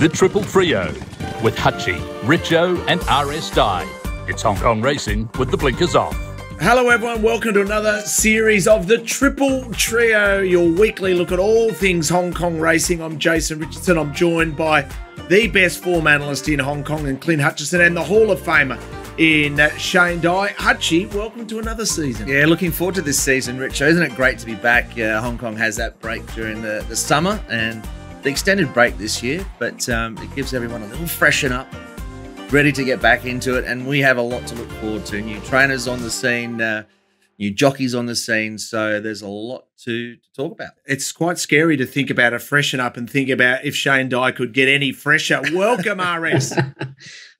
The Triple Trio with Hutchi, Richo and RS Dye. It's Hong Kong racing with the blinkers off. Hello everyone, welcome to another series of The Triple Trio, your weekly look at all things Hong Kong racing. I'm Jason Richardson. I'm joined by the best form analyst in Hong Kong and Clint Hutchison, and the Hall of Famer in Shane Dye. Hutchi, welcome to another season. Yeah, looking forward to this season, Richo. Isn't it great to be back? Hong Kong has that break during the summer and the extended break this year, but it gives everyone a little freshen up, ready to get back into it, and we have a lot to look forward to. New trainers on the scene, new jockeys on the scene, so there's a lot to talk about. It's quite scary to think about a freshen up and think about if Shane Dye could get any fresher. Welcome, RS.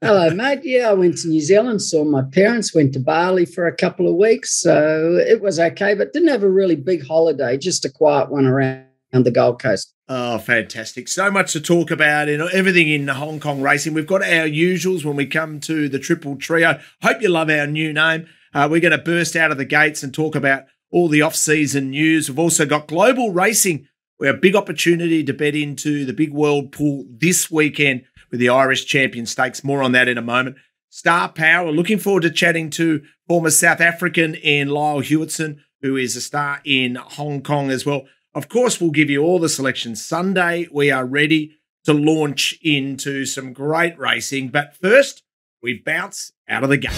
Hello, mate. Yeah, I went to New Zealand, saw my parents, went to Bali for a couple of weeks, so it was okay, but didn't have a really big holiday, just a quiet one around the Gold Coast. Oh, fantastic. So much to talk about, everything in Hong Kong racing. We've got our usuals when we come to the Triple Trio. Hope you love our new name. We're going to burst out of the gates and talk about all the off-season news. We've also got global racing. We have a big opportunity to bet into the big world pool this weekend with the Irish Champion Stakes. More on that in a moment. Star Power. Looking forward to chatting to former South African in Lyle Hewitson, who is a star in Hong Kong as well. Of course, we'll give you all the selections. Sunday, we are ready to launch into some great racing. But first, we bounce out of the gate.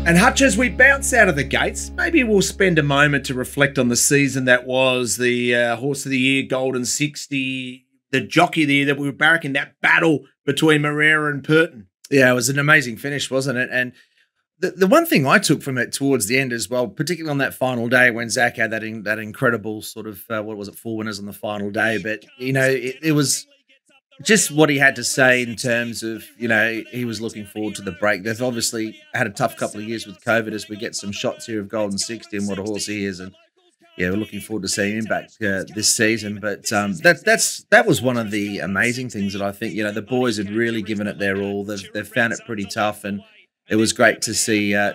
And Hutch, as we bounce out of the gates, maybe we'll spend a moment to reflect on the season that was, the Horse of the Year, Golden 60, the Jockey of the Year that we were barracking, that battle between Moreira and Purton. Yeah, it was an amazing finish, wasn't it? And the one thing I took from it towards the end as well, particularly on that final day when Zach had that incredible sort of, 4 winners on the final day. But, it was just what he had to say in terms of, he was looking forward to the break. They've obviously had a tough couple of years with COVID as we get some shots here of Golden 60 and what a horse he is. And yeah, we're looking forward to seeing him back this season. But that was one of the amazing things that I think, the boys had really given it their all. They've found it pretty tough, and it was great to see a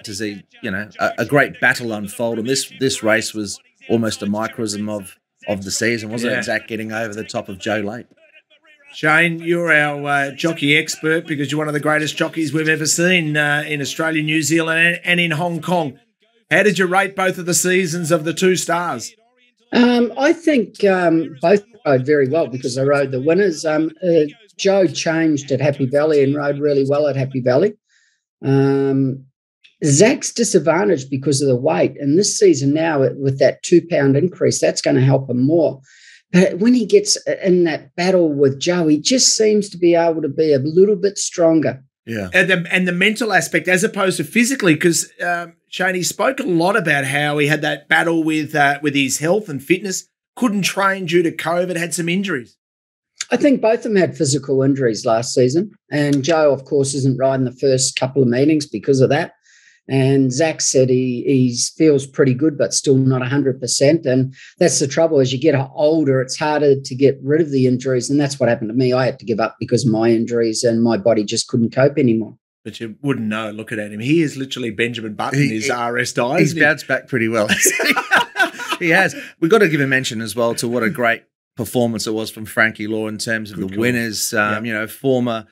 great battle unfold. And this race was almost a microcosm of the season, wasn't it? Zach getting over the top of Joe Late. Shane, you're our jockey expert because you're one of the greatest jockeys we've ever seen in Australia, New Zealand, and in Hong Kong. How did you rate both of the seasons of the two stars? I think both rode very well because they rode the winners. Joe changed at Happy Valley and rode really well at Happy Valley. Zach's disadvantaged because of the weight. And this season now, with that 2 pound increase, that's going to help him more. But when he gets in that battle with Joe, he just seems to be able to be a little bit stronger. Yeah, and the mental aspect as opposed to physically, because Shane, he spoke a lot about how he had that battle with his health and fitness, couldn't train due to COVID, had some injuries. I think both of them had physical injuries last season, and Joe, of course, isn't riding the first couple of meetings because of that. And Zach said he feels pretty good, but still not 100%. And that's the trouble. As you get older, it's harder to get rid of the injuries. And that's what happened to me. I had to give up because of my injuries and my body just couldn't cope anymore. But you wouldn't know looking at him. He is literally Benjamin Button, his RS Dye. He's bounced back pretty well. He has. We've got to give a mention as well to what a great performance it was from Frankie Law in terms of the winners. Former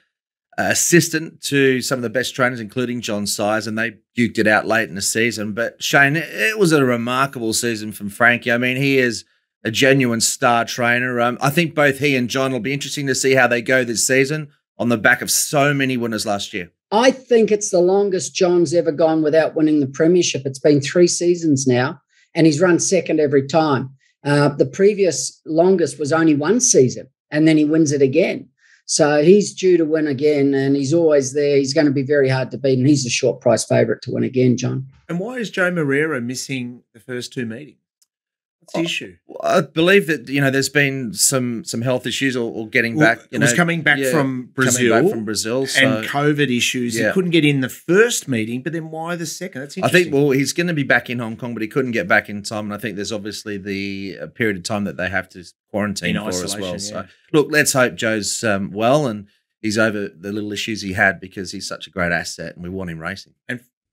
assistant to some of the best trainers, including John Sires, and they duked it out late in the season. But Shane, it was a remarkable season from Frankie. I mean, he is a genuine star trainer. I think both he and John will be interesting to see how they go this season on the back of so many winners last year. I think it's the longest John's ever gone without winning the premiership. It's been 3 seasons now, and he's run second every time. The previous longest was only 1 season, and then he wins it again. So he's due to win again, and he's always there. He's going to be very hard to beat, and he's a short price favourite to win again, John. And why is Joe Moreira missing the first 2 meetings? What's the issue? I believe that there's been some health issues or getting back. It was coming back from Brazil, so, and COVID issues. He couldn't get in the first meeting, but then why the second? That's interesting. I think he's going to be back in Hong Kong, but he couldn't get back in time, and I think there's obviously the period of time that they have to quarantine for as well. Yeah. So look, let's hope Joe's well, and he's over the little issues he had because he's such a great asset and we want him racing.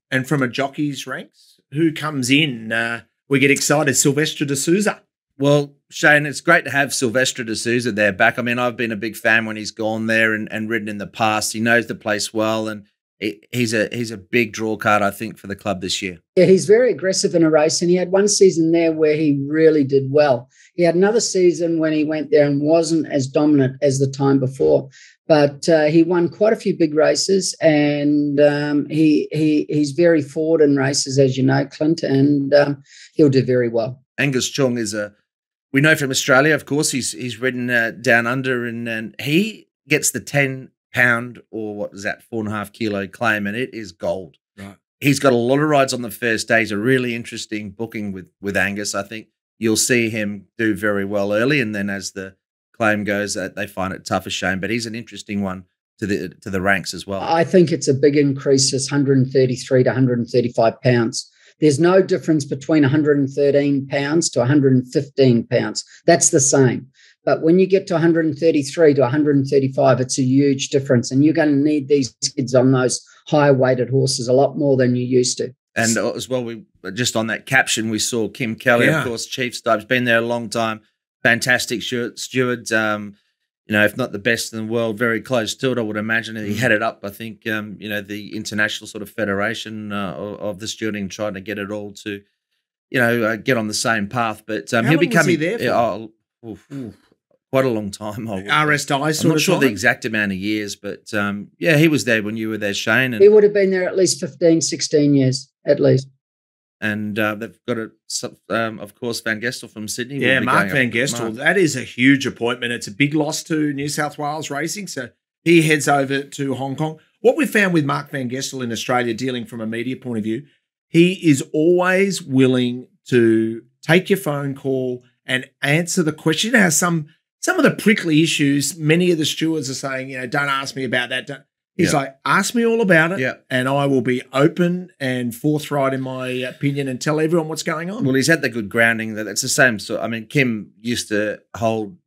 And from a jockey's ranks, who comes in? We get excited. Silvestre de Souza. Well, Shane, it's great to have Silvestre de Souza there back. I mean, I've been a big fan when he's gone there and ridden in the past. He knows the place well, and he's a big draw card, I think, for the club this year. Yeah, he's very aggressive in a race, and he had one season there where he really did well. He had another season when he went there and wasn't as dominant as the time before, but he won quite a few big races, and he's very forward in races, as you know, Clint, and he'll do very well. Angus Chung we know from Australia, of course, he's ridden down under, and he gets the 10-pound or what is that, 4.5 kilo claim, and it is gold. Right. He's got a lot of rides on the first day. He's a really interesting booking with Angus. I think you'll see him do very well early, and then as the claim goes, they find it tough as Shane. But he's an interesting one to the ranks as well. I think it's a big increase. It's 133 to 135 pounds. There's no difference between 113 pounds to 115 pounds. That's the same. But when you get to 133 to 135, it's a huge difference. And you're going to need these kids on those higher weighted horses a lot more than you used to. And as well, we just on that caption, we saw Kim Kelly, of course, Chief Stipes, been there a long time. Fantastic steward. If not the best in the world, very close to it, I would imagine. He headed up, I think, the international sort of federation of the stewarding, trying to get it all to, get on the same path. But he'll be coming there for? Quite a long time. RS Dice. I'm not sure the exact amount of years, but he was there when you were there, Shane. And he would have been there at least 15, 16 years, at least. And they've got, of course, Van Gestel from Sydney. Yeah, Mark Van Gestel. That is a huge appointment. It's a big loss to New South Wales racing, so he heads over to Hong Kong. What we found with Mark Van Gestel in Australia, dealing from a media point of view, he is always willing to take your phone call and answer the question. You know how some of the prickly issues, many of the stewards are saying, don't ask me about that. He's like, ask me all about it, and I will be open and forthright in my opinion and tell everyone what's going on. Well, he's had the good grounding. That's the same sort. I mean, Kim used to hold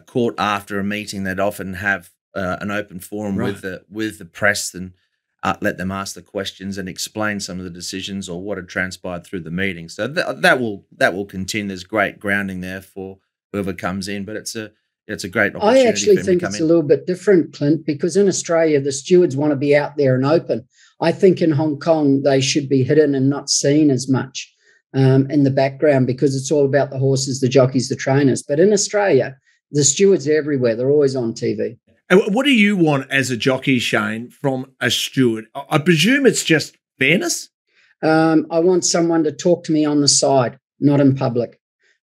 court after a meeting. They'd often have an open forum with the press and let them ask the questions and explain some of the decisions or what had transpired through the meeting. So that will continue. There's great grounding there for whoever comes in, but it's a great opportunity. I actually think it's a little bit different, Clint, because in Australia, the stewards want to be out there and open. I think in Hong Kong, they should be hidden and not seen as much in the background because it's all about the horses, the jockeys, the trainers. But in Australia, the stewards are everywhere. They're always on TV. And what do you want as a jockey, Shane, from a steward? I presume it's just fairness? I want someone to talk to me on the side, not in public.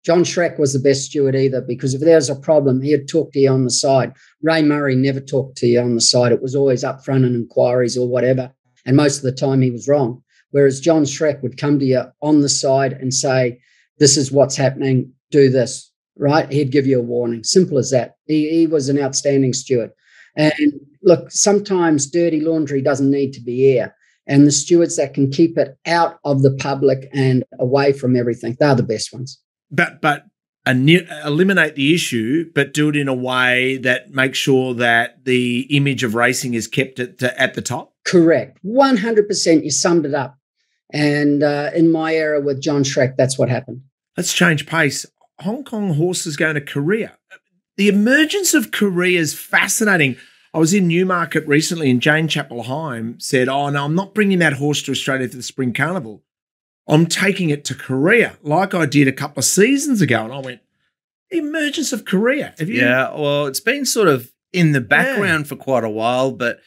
John Schreck was the best steward either, because if there was a problem, he'd talk to you on the side. Ray Murray never talked to you on the side. It was always up front in inquiries or whatever. And most of the time he was wrong. Whereas John Schreck would come to you on the side and say, this is what's happening, do this, right? He'd give you a warning. Simple as that. He was an outstanding steward. And look, sometimes dirty laundry doesn't need to be air. And the stewards that can keep it out of the public and away from everything, they're the best ones. But eliminate the issue, but do it in a way that makes sure that the image of racing is kept at the top? Correct. 100%. You summed it up. And in my era with John Schreck, that's what happened. Let's change pace. Hong Kong horses going to Korea. The emergence of Korea is fascinating. I was in Newmarket recently and Jane Chappell-Heim said, oh, no, I'm not bringing that horse to Australia for the Spring Carnival. I'm taking it to Korea like I did a couple of seasons ago. And I went, the emergence of Korea. Yeah, well, it's been sort of in the background for quite a while. But,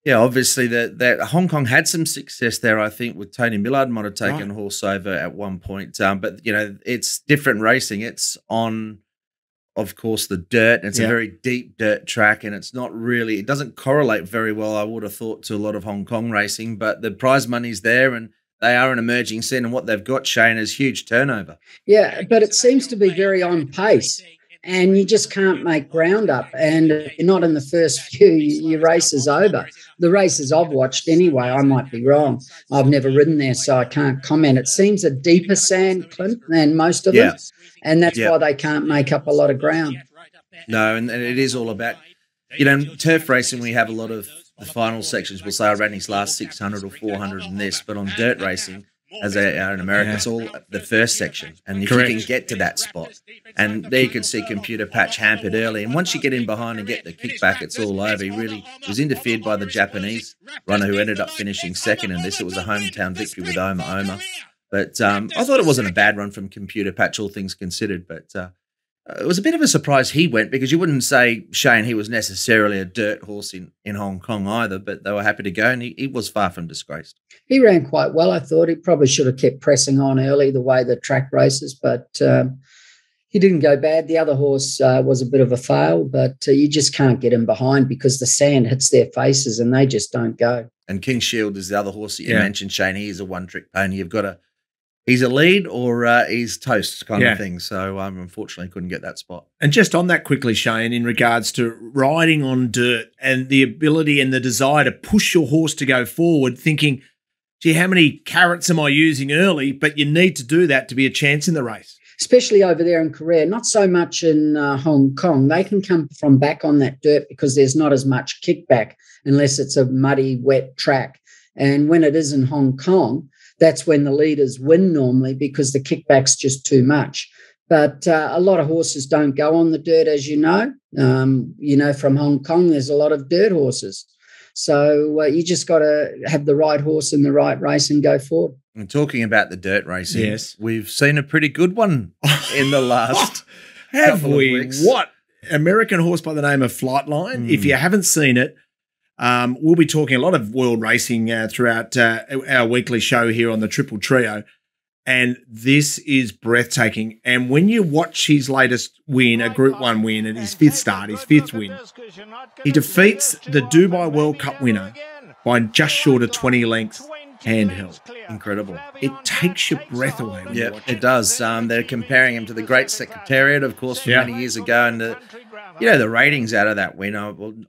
yeah, obviously that Hong Kong had some success there, I think, with Tony Millard might have taken a horse over at one point. But, it's different racing. It's on, of course, the dirt. It's a very deep dirt track, and it's not really – it doesn't correlate very well, I would have thought, to a lot of Hong Kong racing. But the prize money's there, and they are an emerging scene, and what they've got, Shane, is huge turnover. Yeah, but it seems to be very on pace, and you just can't make ground up, and you're not in the first few, your race is over. The races I've watched anyway, I might be wrong. I've never ridden there, so I can't comment. It seems a deeper sand, Clint, than most of them, and that's why they can't make up a lot of ground. No, and it is all about You know, in turf racing, we have a lot of the final sections. We'll say I ran his last 600 or 400 in this, but on dirt racing, as they are in America, it's all the first section. And if you can get to that spot, and there you could see Computer Patch hampered early. And once you get in behind and get the kickback, it's all over. He really was interfered by the Japanese runner who ended up finishing second in this. It was a hometown victory with Oma. But I thought it wasn't a bad run from Computer Patch, all things considered. But it was a bit of a surprise he went, because you wouldn't say, Shane, he was necessarily a dirt horse in Hong Kong either, but they were happy to go, and he was far from disgraced. He ran quite well, I thought. He probably should have kept pressing on early the way the track races, but he didn't go bad. The other horse was a bit of a fail, but you just can't get him behind because the sand hits their faces and they just don't go. And King Shield is the other horse that you mentioned, Shane. He is a one-trick pony. You've got to he's a lead or he's toast kind of thing. So unfortunately couldn't get that spot. And just on that quickly, Shane, in regards to riding on dirt and the ability and the desire to push your horse to go forward, thinking, gee, how many carrots am I using early? But you need to do that to be a chance in the race. Especially over there in Korea, not so much in Hong Kong. They can come from back on that dirt because there's not as much kickback unless it's a muddy, wet track. And when it is in Hong Kong, that's when the leaders win normally because the kickback's just too much. But a lot of horses don't go on the dirt, as you know. From Hong Kong, there's a lot of dirt horses. So you just got to have the right horse in the right race and go forward. And talking about the dirt racing, we've seen a pretty good one in the last couple of weeks. What? American horse by the name of Flightline. If you haven't seen it, we'll be talking a lot of world racing throughout our weekly show here on the Triple Trio. And this is breathtaking. And when you watch his latest win, a Group 1 win at his fifth start, his fifth win, he defeats the Dubai World Cup winner by just short of 20 lengths handheld. Incredible. It takes your breath away when you watch it. It does. They're comparing him to the Great Secretariat, of course, from many years ago. And the ratings out of that win,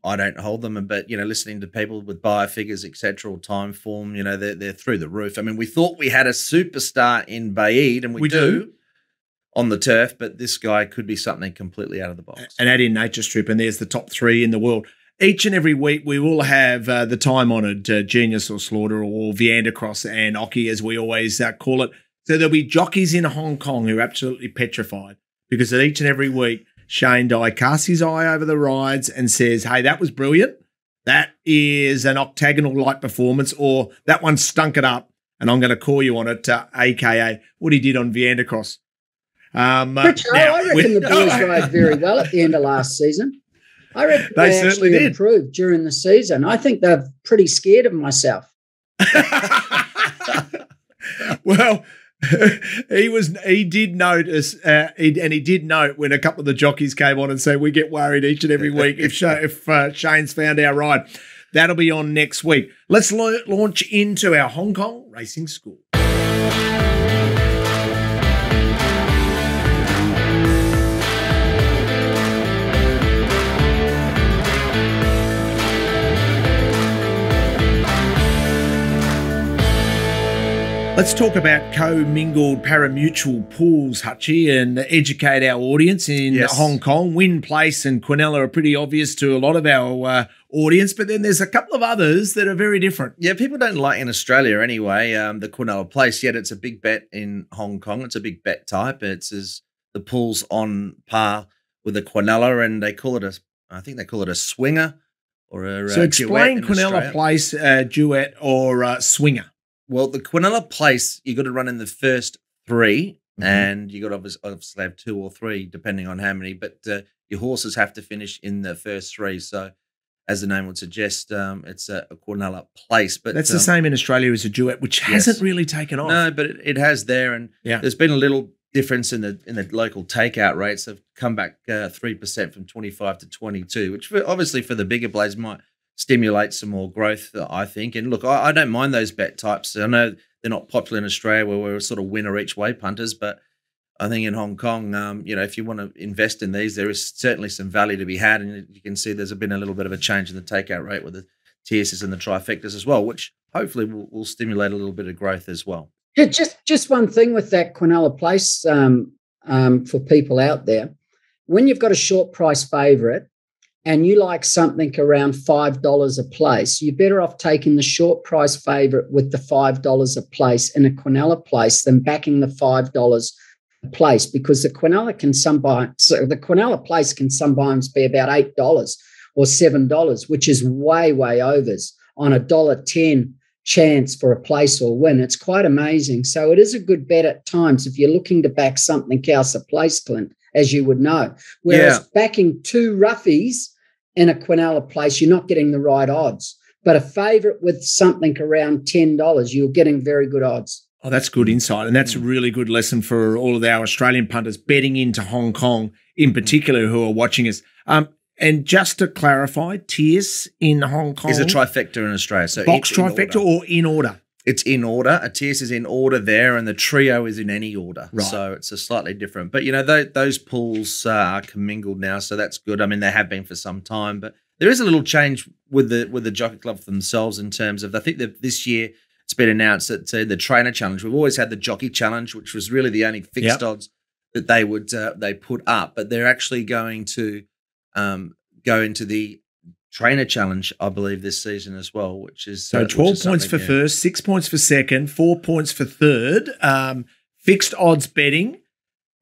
I don't hold them, but, listening to people with buyer figures, et cetera, or time form, they're through the roof. I mean, we thought we had a superstar in Baid, and we do on the turf, but this guy could be something completely out of the box. And add in Nature Strip, and there's the top 3 in the world. Each and every week, we will have the time-honoured Genius or Slaughter or Viandacross and Oki, as we always call it. So there'll be jockeys in Hong Kong who are absolutely petrified because at each and every week, Shane Dye casts his eye over the rides and says, hey, that was brilliant. That is an octagonal-like performance, or that one stunk it up, and I'm going to call you on it, a.k.a. what he did on Viandacross. Richo, I reckon the boys rode very well at the end of last season. I reckon they actually improved during the season. I think they're pretty scared of myself. Well, he did notice, and he did note when a couple of the jockeys came on and said, we get worried each and every week if Shane's found our ride. That'll be on next week. Let's launch into our Hong Kong Racing School. Let's talk about co-mingled parimutuel pools, Hutchi, and educate our audience in Hong Kong. Win Place and Quinella are pretty obvious to a lot of our audience, but then there's a couple of others that are very different. Yeah, people don't like in Australia anyway, the Quinella Place, yet it's a big bet in Hong Kong. It's a big bet type. The pool's on par with the Quinella, and they call it I think they call it a swinger or a So explain Quinella Place, duet or swinger. Well, the Quinella Place, you got to run in the first 3, and you got to obviously have 2 or 3, depending on how many. But your horses have to finish in the first 3. So, as the name would suggest, it's a Quinella Place. But that's the same in Australia as a duet, which hasn't really taken off. No, but it has there, and there's been a little difference in the local takeout rates. Have come back 3% from 25 to 22, which obviously for the bigger blades might stimulate some more growth, I think. And look, I don't mind those bet types. I know they're not popular in Australia where we're sort of winner each way punters, but I think in Hong Kong, if you want to invest in these, there is certainly some value to be had. And you can see there's been a little bit of a change in the takeout rate with the tierces and the trifectas as well, which hopefully will stimulate a little bit of growth as well. Yeah, just one thing with that Quinella Place for people out there. When you've got a short price favourite, and you like something around $5 a place, you're better off taking the short price favourite with the $5 a place in a Quinella place than backing the $5 a place, because the Quinella place can sometimes be about $8 or $7, which is way overs on a $1.10 chance for a place or win. It's quite amazing. So it is a good bet at times if you're looking to back something else a place, Clint, as you would know. Whereas backing two roughies in a Quinella place, you're not getting the right odds. But a favourite with something around $10, you're getting very good odds. Oh, that's good insight. And that's a really good lesson for all of our Australian punters betting into Hong Kong in particular who are watching us. And just to clarify, tierce in Hong Kong is a trifecta in Australia. So box trifecta or in order? It's in order. A tierce is in order there, and the trio is in any order. Right. So it's a slightly different. But, those pools are commingled now, so that's good. I mean, they have been for some time, but there is a little change with the Jockey Club themselves in terms of, I think that this year it's been announced that the Trainer Challenge, we've always had the Jockey Challenge, which was really the only fixed odds that they would they put up, but they're actually going to go into the Trainer Challenge, I believe, this season as well, which is 12 points for first, 6 points for second, 4 points for third. Fixed odds betting.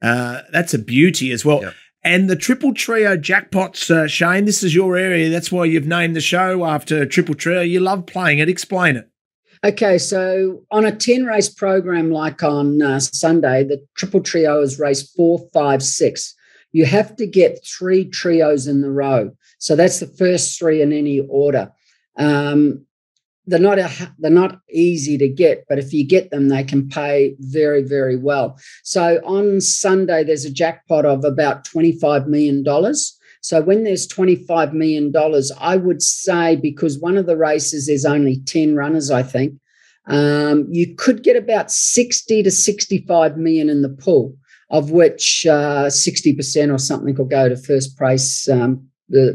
That's a beauty as well. Yep. And the Triple Trio jackpots, Shane, this is your area. That's why you've named the show after Triple Trio. You love playing it. Explain it. Okay, so on a 10-race program like on Sunday, the Triple Trio is race 4, 5, 6. You have to get 3 trios in the row. So that's the first 3 in any order. They're not easy to get, but if you get them, they can pay very, very well. So on Sunday, there's a jackpot of about $25 million. So when there's $25 million, I would say, because one of the races is only 10 runners, I think, you could get about 60 to 65 million in the pool, of which 60% or something will go to first price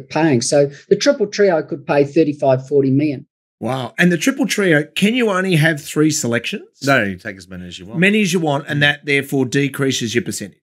paying. So the Triple Trio could pay 35, 40 million. Wow. And the Triple Trio, can you only have 3 selections? No, you take as many as you want. Many as you want, and that therefore decreases your percentage.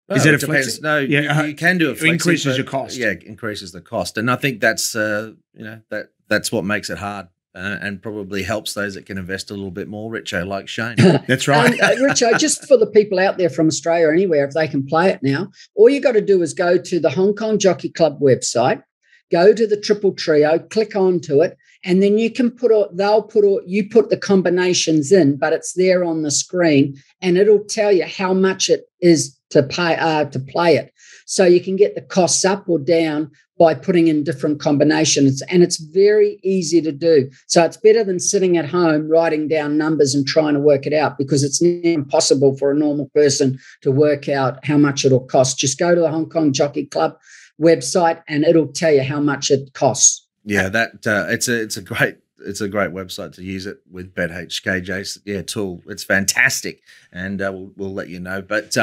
Well, is it a depends. flexi? No, you can do a flexi. Increases your cost. Yeah, increases the cost. And I think that's that's what makes it hard. And probably helps those that can invest a little bit more, Richo, like Shane. That's right. Richo, just for the people out there from Australia or anywhere, if they can play it now, all you got to do is go to the Hong Kong Jockey Club website, go to the Triple Trio, click onto it, and then you can put the combinations in, but it's there on the screen, and it'll tell you how much it is to play it. So you can get the costs up or down by putting in different combinations, and it's very easy to do. So it's better than sitting at home writing down numbers and trying to work it out, because it's impossible for a normal person to work out how much it'll cost. Just go to the Hong Kong Jockey Club website and it'll tell you how much it costs. Yeah, it's a great website to use it with BetHKJ tool. It's fantastic, and we'll let you know. But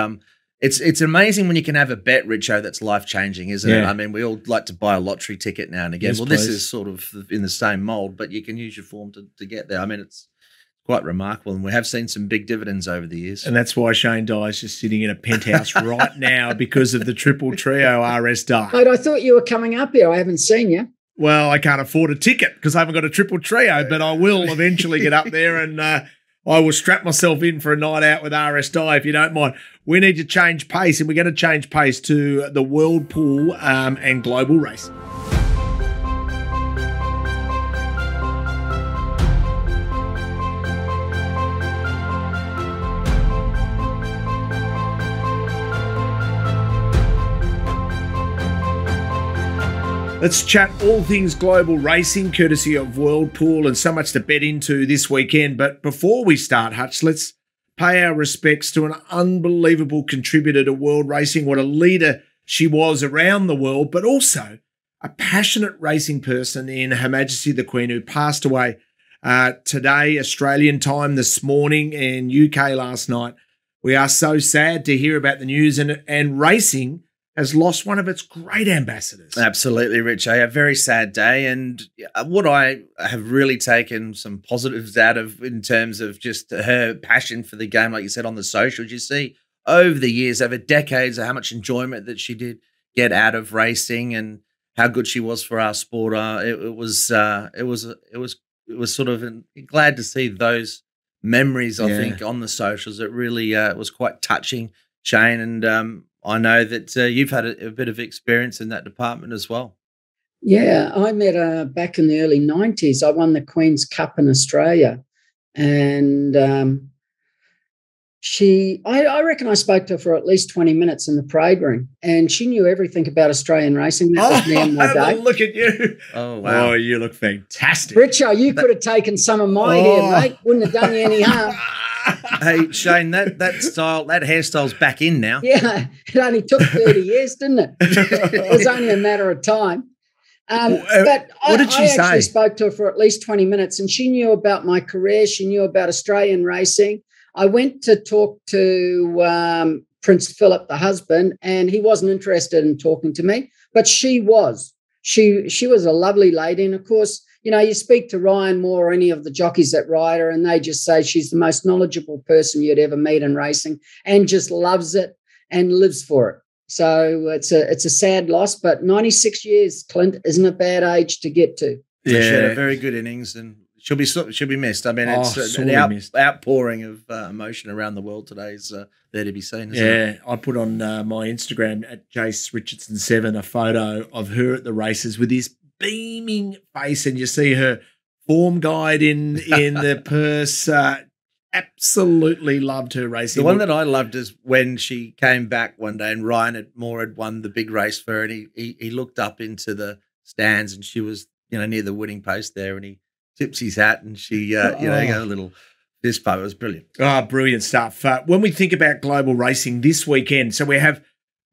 it's amazing when you can have a bet, Richo, that's life changing, isn't it? I mean, we all like to buy a lottery ticket now and again. Yes, well, please. This is sort of in the same mold, but you can use your form to get there. I mean, it's quite remarkable, and we have seen some big dividends over the years. And that's why Shane Dye is just sitting in a penthouse right now, because of the Triple Trio RS Dye. Mate, I thought you were coming up here. I haven't seen you. Well, I can't afford a ticket because I haven't got a Triple Trio, but I will eventually get up there, and I will strap myself in for a night out with RS Dye, if you don't mind. We need to change pace, and we're going to change pace to the World Pool and Global Race. Let's chat all things global racing, courtesy of World Pool, and so much to bet into this weekend. But before we start, Hutch, let's pay our respects to an unbelievable contributor to world racing. What a leader she was around the world, but also a passionate racing person in Her Majesty the Queen, who passed away today, Australian time this morning, and UK last night. We are so sad to hear about the news, and racing has lost one of its great ambassadors. Absolutely, Rich. A very sad day. And what I have really taken some positives out of in terms of just her passion for the game, like you said, on the socials, you see over the years, over decades, how much enjoyment that she did get out of racing. And how good she was for our sport. It was sort of glad to see those memories. I think on the socials, it really was quite touching, Shane. And I know that you've had a bit of experience in that department as well. Yeah, I met her back in the early 90s. I won the Queen's Cup in Australia. And I reckon I spoke to her for at least 20 minutes in the parade ring, and she knew everything about Australian racing. That was me and my day. Look at you. Oh, wow. Oh, you look fantastic. Richo, you could have taken some of my hair, mate. Wouldn't have done you any harm. Hey, Shane, that hairstyle's back in now. Yeah, it only took 30 years, didn't it? It was only a matter of time. But what did she say? I actually spoke to her for at least 20 minutes, and she knew about my career. She knew about Australian racing. I went to talk to Prince Philip, the husband, and he wasn't interested in talking to me, but she was. She was a lovely lady. And, of course, you know, you speak to Ryan Moore or any of the jockeys that ride her, and they just say she's the most knowledgeable person you'd ever meet in racing and just loves it and lives for it. So it's a sad loss, but 96 years, Clint, isn't a bad age to get to. Yeah, she had a very good innings, and she'll be missed. I mean, it's an outpouring of emotion around the world today is there to be seen. Isn't it? I put on my Instagram at Jace Richardson 7 a photo of her at the races with this beaming face, and you see her form guide in the purse. Absolutely loved her racing. The one that I loved is when she came back one day and Ryan Moore had won the big race for her, and he looked up into the stands, and she was, you know, near the winning post there, and he tips his hat, and she got a little fist bump. It was brilliant. Oh, brilliant stuff. When we think about global racing this weekend, so we have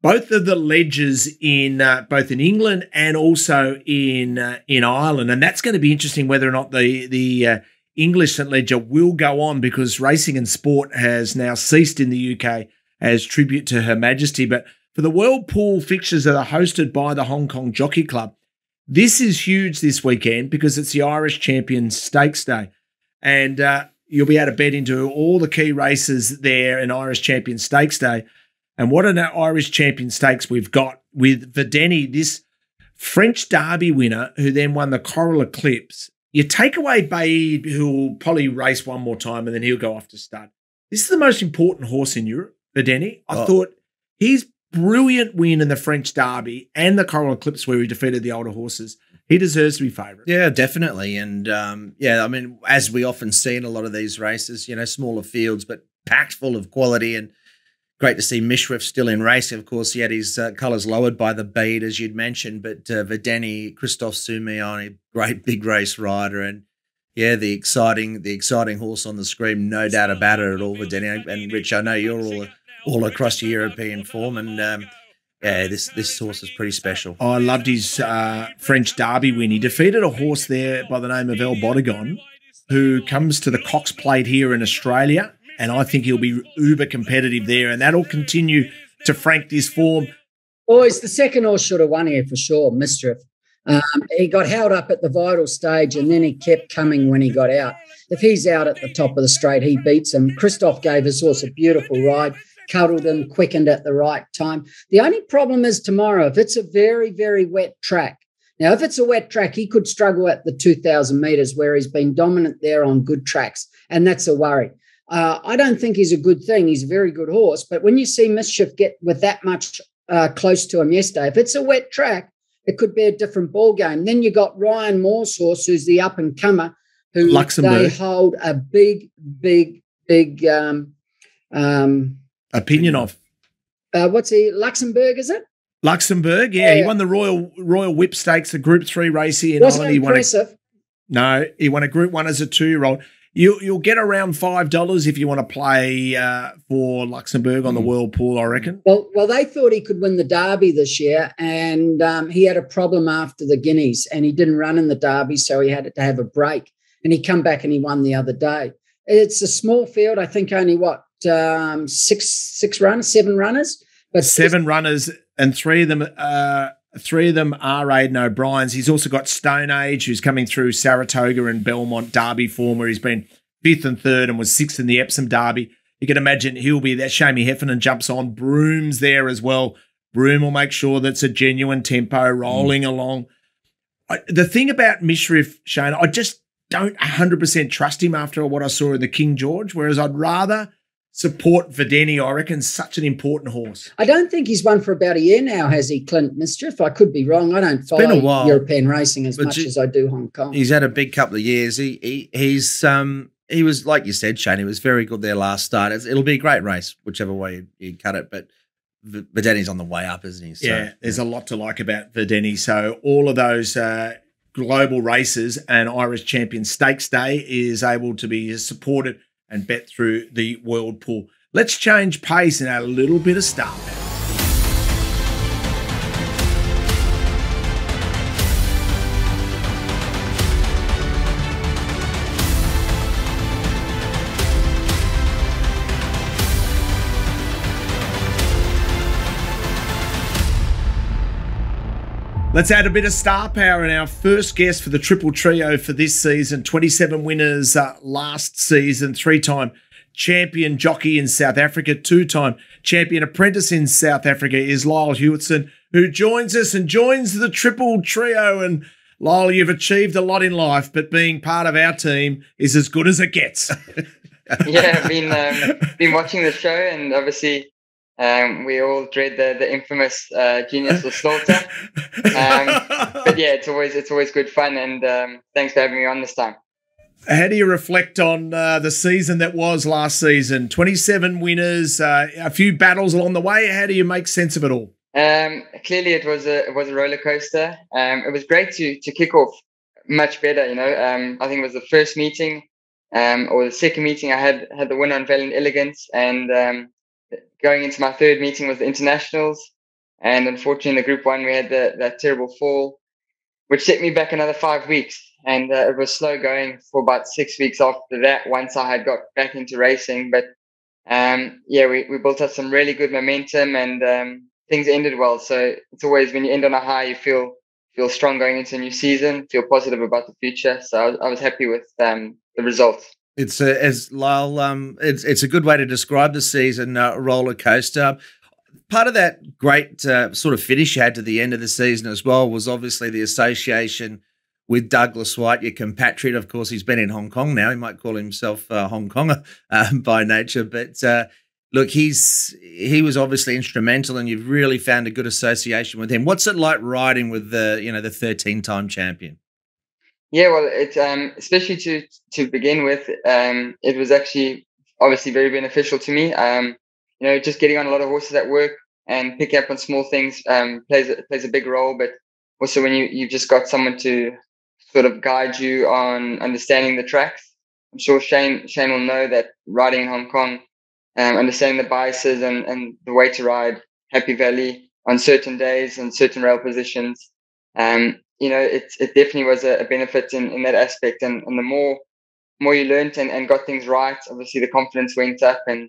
both of the ledgers in both in England and also in Ireland, and that's going to be interesting whether or not the English St. Ledger will go on, because Racing and Sport has now ceased in the UK as tribute to Her Majesty. But for the World Pool fixtures that are hosted by the Hong Kong Jockey Club, this is huge this weekend because it's the Irish Champions Stakes Day. And you'll be able to bet into all the key races there in Irish Champions Stakes Day. And what an Irish Champions Stakes we've got with Verdeni, this French Derby winner who then won the Coral Eclipse. You take away Baid, who will probably race one more time and then he'll go off to stud. This is the most important horse in Europe, Verdeni. I thought his brilliant win in the French Derby and the Coral Eclipse where he defeated the older horses, he deserves to be favourite. Yeah, definitely. And, I mean, as we often see in a lot of these races, you know, smaller fields, but packed full of quality, and great to see Mishriff still in racing. Of course, he had his colours lowered by the bead, as you'd mentioned, but Verdeni, Christophe Soumillon, a great big race rider, and yeah, the exciting horse on the screen, no doubt about it at all, Verdeni. And Rich, I know you're all across your European form, and this horse is pretty special. I loved his French Derby win. He defeated a horse there by the name of El Bodegon, who comes to the Cox Plate here in Australia. And I think he'll be uber competitive there, and that'll continue to frank this form. Boys, the second horse should have won here for sure, Mistreff. He got held up at the vital stage, and then he kept coming when he got out. If he's out at the top of the straight, he beats him. Christophe gave his horse a beautiful ride, cuddled him, quickened at the right time. The only problem is tomorrow, if it's a very, very wet track. Now, if it's a wet track, he could struggle at the 2,000 metres where he's been dominant there on good tracks, and that's a worry. I don't think he's a good thing. He's a very good horse. But when you see Mischief get with that much close to him yesterday, if it's a wet track, it could be a different ball game. Then you got Ryan Moore's horse, who's the up-and-comer, who they hold a big opinion of. What's he? Luxembourg, is it? Luxembourg, yeah. He won the Royal Whip Stakes, the Group 3 race in Ireland. Wasn't impressive. He won a Group 1 as a 2-year-old. You'll get around $5 if you want to play for Luxembourg on the World Pool, I reckon. Well, they thought he could win the Derby this year, and he had a problem after the Guineas, and he didn't run in the Derby, so he had to have a break. And he come back and he won the other day. It's a small field. I think only seven runners, but 7 runners, and three of them are Aidan O'Brien's. He's also got Stone Age, who's coming through Saratoga and Belmont Derby form, where he's been 5th and 3rd and was 6th in the Epsom Derby. You can imagine he'll be there. Shamie Heffernan jumps on. Broom's there as well. Broom will make sure that's a genuine tempo rolling along. The thing about Mishriff, Shane, I just don't 100% trust him after what I saw in the King George, whereas I'd rather support Vedeni. I reckon such an important horse. I don't think he's won for about a year now, has he, Clint Mischief? I could be wrong. I don't follow been a while, European racing as much as I do Hong Kong. He's had a big couple of years. He was, like you said, Shane, he was very good there last start. It'll be a great race, whichever way you cut it, but Vedeni's on the way up, isn't he? So, yeah, there's a lot to like about Vedeni. So all of those global races and Irish Champion Stakes Day is able to be supported and bet through the World Pool. Let's change pace and add a little bit of start power. Let's add a bit of star power, and our first guest for the Triple Trio for this season, 27 winners last season, 3-time champion jockey in South Africa, 2-time champion apprentice in South Africa, is Lyle Hewitson, who joins us and joins the Triple Trio. And Lyle, you've achieved a lot in life, but being part of our team is as good as it gets. Yeah, I've been watching the show, and obviously we all dread the infamous Genius or Slaughter. But yeah, it's always good fun, and thanks for having me on this time. How do you reflect on the season that was last season? 27 winners, a few battles along the way. How do you make sense of it all? Clearly, it was a roller coaster. It was great to kick off much better. I think it was the first meeting or the second meeting. I had the win on Valiant Elegance, and going into my third meeting was the internationals, and unfortunately in the Group 1 we had that terrible fall, which set me back another 5 weeks, and it was slow going for about 6 weeks after that once I had got back into racing. But we built up some really good momentum, and things ended well. So it's always, when you end on a high, you feel strong going into a new season, feel positive about the future. So I was happy with the results. It's as Lyle, it's a good way to describe the season, roller coaster. Part of that great sort of finish you had to the end of the season as well was obviously the association with Douglas White, your compatriot. Of course, he's been in Hong Kong now. He might call himself Hong Konger by nature, but look, he was obviously instrumental, and you've really found a good association with him. What's it like riding with the 13-time champion? Yeah, well, it especially to begin with, it was actually obviously very beneficial to me. Just getting on a lot of horses at work and picking up on small things plays a big role. But also when you've just got someone to sort of guide you on understanding the tracks. I'm sure Shane will know that riding in Hong Kong, understanding the biases and the way to ride Happy Valley on certain days and certain rail positions. It definitely was a benefit in that aspect. And the more you learned and got things right, obviously the confidence went up, and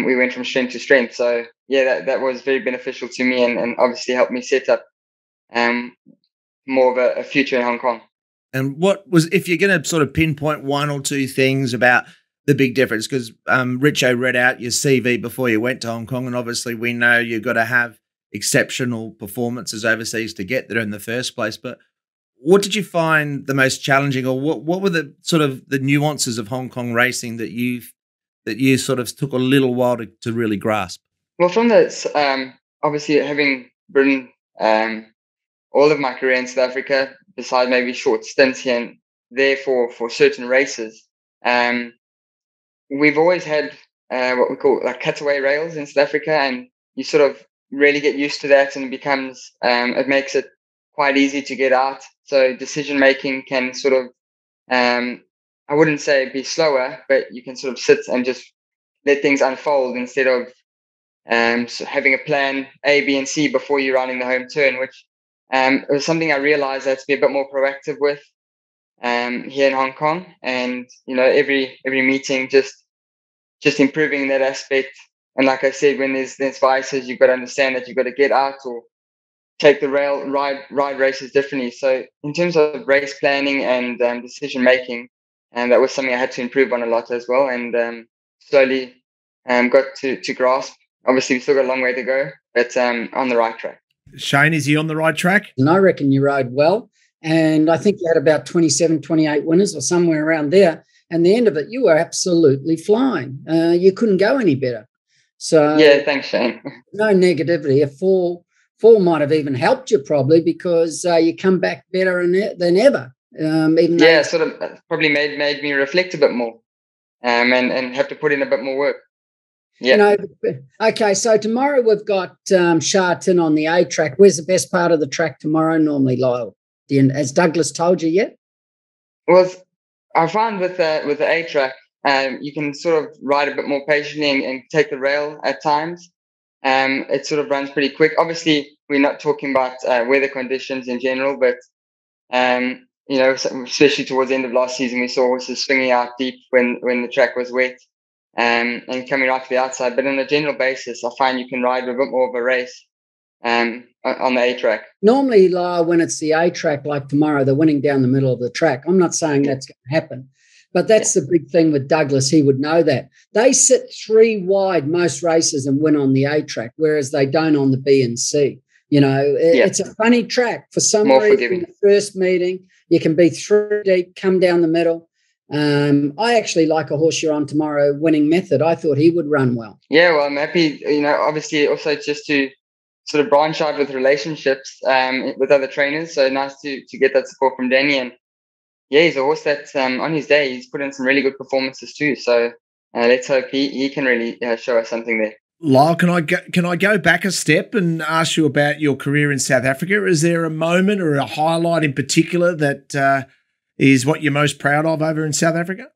we went from strength to strength. So yeah, that was very beneficial to me, and obviously helped me set up more of a future in Hong Kong. And what was, if you're going to sort of pinpoint one or two things about the big difference, because Richo read out your CV before you went to Hong Kong, and obviously we know you've got to have exceptional performances overseas to get there in the first place. But what did you find the most challenging, or what were the sort of the nuances of Hong Kong racing that you sort of took a little while to really grasp? Well, from this, obviously having ridden all of my career in South Africa, besides maybe short stints here and there for certain races, we've always had what we call like cutaway rails in South Africa, and you sort of really get used to that, and it becomes it makes it quite easy to get out. So decision making can sort of I wouldn't say be slower, but you can sort of sit and just let things unfold instead of having a plan A, B, and C before you're running the home turn, which it was something I realized I had to be a bit more proactive with here in Hong Kong. And every meeting just improving that aspect. And like I said, when there's vices, you've got to understand that you've got to get out or take the rail, ride races differently. So in terms of race planning and decision making, and that was something I had to improve on a lot as well, and slowly got to grasp obviously we've still got a long way to go, but on the right track. Shane, is he on the right track? And I reckon you rode well. And I think you had about 27, 28 winners or somewhere around there. And the end of it, you were absolutely flying. You couldn't go any better. So yeah, thanks, Shane. No negativity. A four might have even helped you probably because you come back better than ever. Even yeah, sort of probably made me reflect a bit more, and have to put in a bit more work. Yeah. Okay, so tomorrow we've got Sharton on the A track. Where's the best part of the track tomorrow normally, Lyle? Has Douglas told you yet? Well, I find with the A track, you can sort of ride a bit more patiently and take the rail at times. It sort of runs pretty quick. Obviously, we're not talking about weather conditions in general, but especially towards the end of last season, we saw horses swinging out deep when the track was wet. And coming right to the outside. But on a general basis, I find you can ride a bit more of a race on the A track. Normally, Lyle, when it's the A track like tomorrow, they're winning down the middle of the track. I'm not saying that's going to happen, but that's the big thing with Douglas. He would know that. They sit 3 wide most races and win on the A track, whereas they don't on the B and C. It's a funny track. For some reason, in the first meeting, you can be 3 deep, come down the middle. I actually like a horse you're on tomorrow, Winning Method. I thought he would run well. Yeah, well, I'm happy, obviously also just to sort of branch out with relationships with other trainers. So nice to get that support from Danny. And yeah, he's a horse that on his day, he's put in some really good performances too. So let's hope he can really show us something there. Lyle, can I go back a step and ask you about your career in South Africa? Is there a moment or a highlight in particular that is what you're most proud of over in South Africa?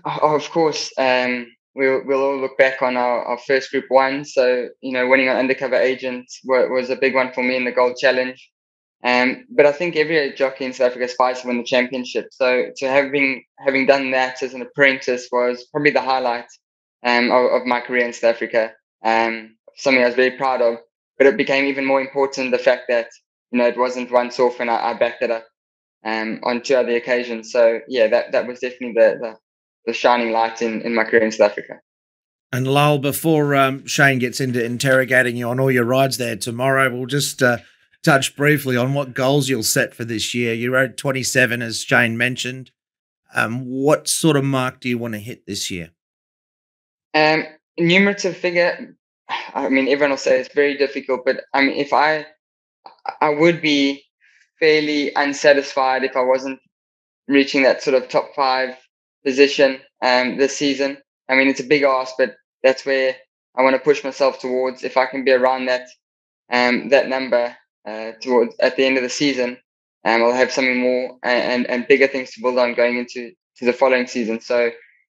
Of course. We'll all look back on our first Group 1. So, winning on Undercover Agent was a big one for me in the Gold Challenge. But I think every jockey in South Africa aspires to win the championship. So having done that as an apprentice was probably the highlight of my career in South Africa. Something I was very proud of. But it became even more important, the fact that, it wasn't once off and I backed it up on 2 other occasions. So yeah, that was definitely the shining light in my career in South Africa. And Lyle, before Shane gets into interrogating you on all your rides there tomorrow, we'll just touch briefly on what goals you'll set for this year. You rode 27, as Shane mentioned. What sort of mark do you want to hit this year? Numerative figure, I mean, everyone will say it's very difficult, but I mean, if I would be fairly unsatisfied if I wasn't reaching that sort of top 5 position this season. I mean, it's a big ask, but that's where I want to push myself towards. If I can be around that number towards at the end of the season, I'll have something more and bigger things to build on going into the following season. So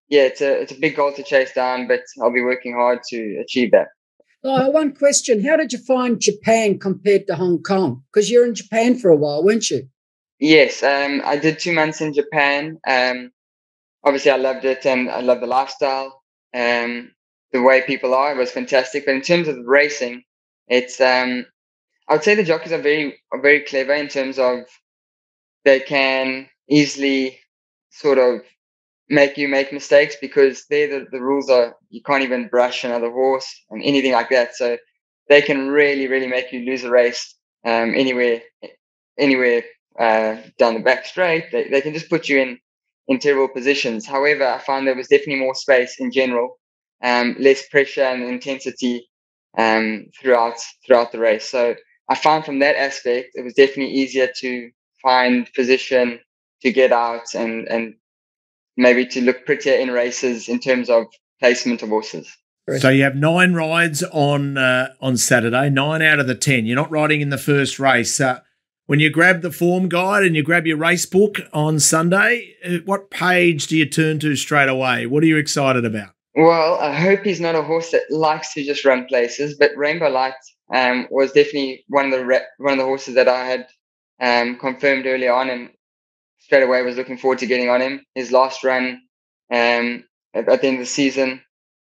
yeah, it's a big goal to chase down, but I'll be working hard to achieve that. One question. How did you find Japan compared to Hong Kong? Because you're in Japan for a while, weren't you? Yes, I did 2 months in Japan. Obviously, I loved it and I love the lifestyle. The way people are was fantastic. But in terms of the racing, it's I would say the jockeys are very clever in terms of they can easily sort of make you make mistakes because the rules are you can't even brush another horse and anything like that. So they can really, really make you lose a race anywhere down the back straight. They can just put you in terrible positions. However, I found there was definitely more space in general, less pressure and intensity throughout the race. So I found from that aspect, it was definitely easier to find position, to get out and maybe to look prettier in races in terms of placement of horses. So you have 9 rides on Saturday, 9 out of the 10. You're not riding in the first race. When you grab the form guide and you grab your race book on Sunday, what page do you turn to straight away? What are you excited about? Well, I hope he's not a horse that likes to just run places, but Rainbow Light was definitely one of the horses that I had confirmed early on, and straight away was looking forward to getting on him. His last run at the end of the season,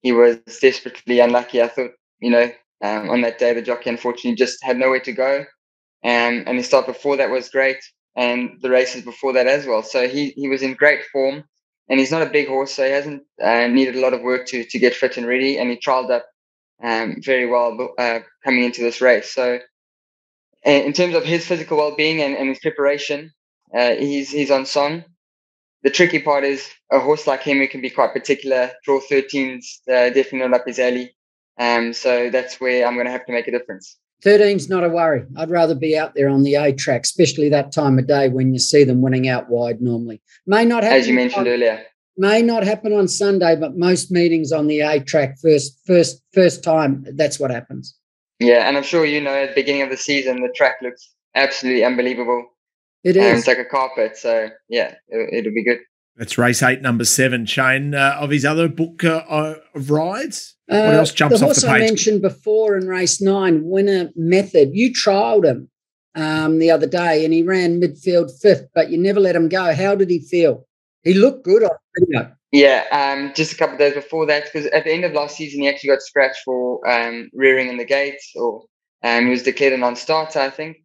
he was desperately unlucky. I thought, on that day, the jockey unfortunately just had nowhere to go. And his start before that was great, and the races before that as well. So he was in great form, and he's not a big horse, so he hasn't needed a lot of work to get fit and ready. And he trialled up very well coming into this race. So in terms of his physical well-being and his preparation, he's on song. The tricky part is a horse like him who can be quite particular. Draw 13's definitely not up his alley. So that's where I'm going to have to make a difference. 13's not a worry. I'd rather be out there on the A track, especially that time of day when you see them winning out wide normally. May not happen, as you mentioned earlier. May not happen on Sunday, but most meetings on the A track first time, that's what happens. Yeah, and I'm sure you know at the beginning of the season the track looks absolutely unbelievable. It is. It's like a carpet, so yeah, it'll be good. That's race 8, number 7, Shane. Of his other book of rides, what else jumps the off the horse I page? mentioned before in race 9, Winner Method. You trialled him the other day, and he ran midfield 5th, but you never let him go. How did he feel? He looked good on video. Yeah, just a couple of days before that, because at the end of last season he actually got scratched for rearing in the gates, or he was declared a non-starter, I think.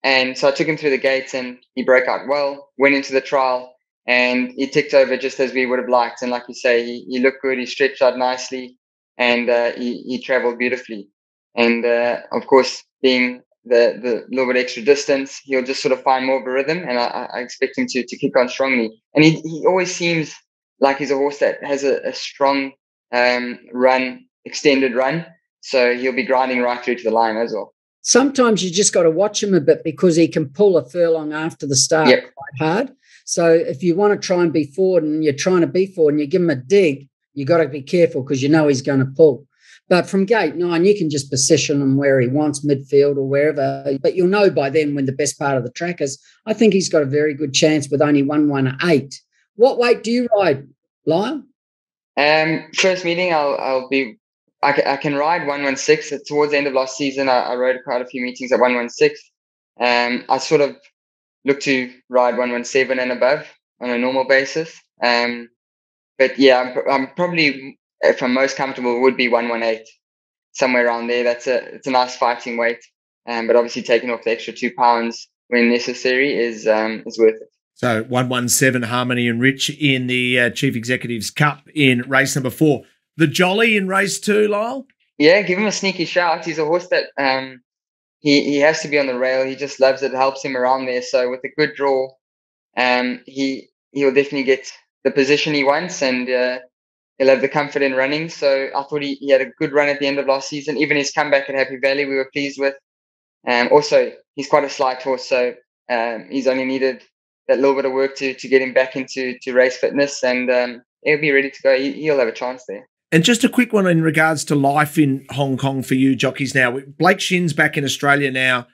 And so I took him through the gates, and he broke out well. Went into the trial, and he ticked over just as we would have liked. And like you say, he looked good. He stretched out nicely, and he travelled beautifully. And of course, being the little bit extra distance, he'll just sort of find more of a rhythm. And I expect him to kick on strongly. And he always seems like he's a horse that has a strong run, extended run. So he'll be grinding right through to the line as well. Sometimes you just got to watch him a bit because he can pull a furlong after the start quite hard. So if you want to try and be forward and you're trying to be forward and you give him a dig, you got to be careful because you know he's going to pull. But from gate 9, you can just position him where he wants, midfield or wherever. But you'll know by then when the best part of the track is. I think he's got a very good chance with only 118. What weight do you ride, Lyle? First meeting, I can ride 116. Towards the end of last season, I rode quite a few meetings at 116. I sort of look to ride 117 and above on a normal basis. But yeah, I'm probably, if I'm most comfortable, would be 118, somewhere around there. It's a nice fighting weight. But obviously taking off the extra 2 pounds when necessary is worth it. So 117 Harmony and Rich in the Chief Executives Cup in race number 4. The Jolly in race 2, Lyle? Yeah, give him a sneaky shout. He's a horse that he has to be on the rail. He just loves it. It helps him around there. So with a good draw, he'll definitely get the position he wants, and he'll have the comfort in running. So I thought he had a good run at the end of last season. Even his comeback at Happy Valley, we were pleased with. Also, he's quite a slight horse, so he's only needed that little bit of work to get him back into race fitness, and he'll be ready to go. He'll have a chance there. And just a quick one in regards to life in Hong Kong for you jockeys now. Blake Shin's back in Australia now.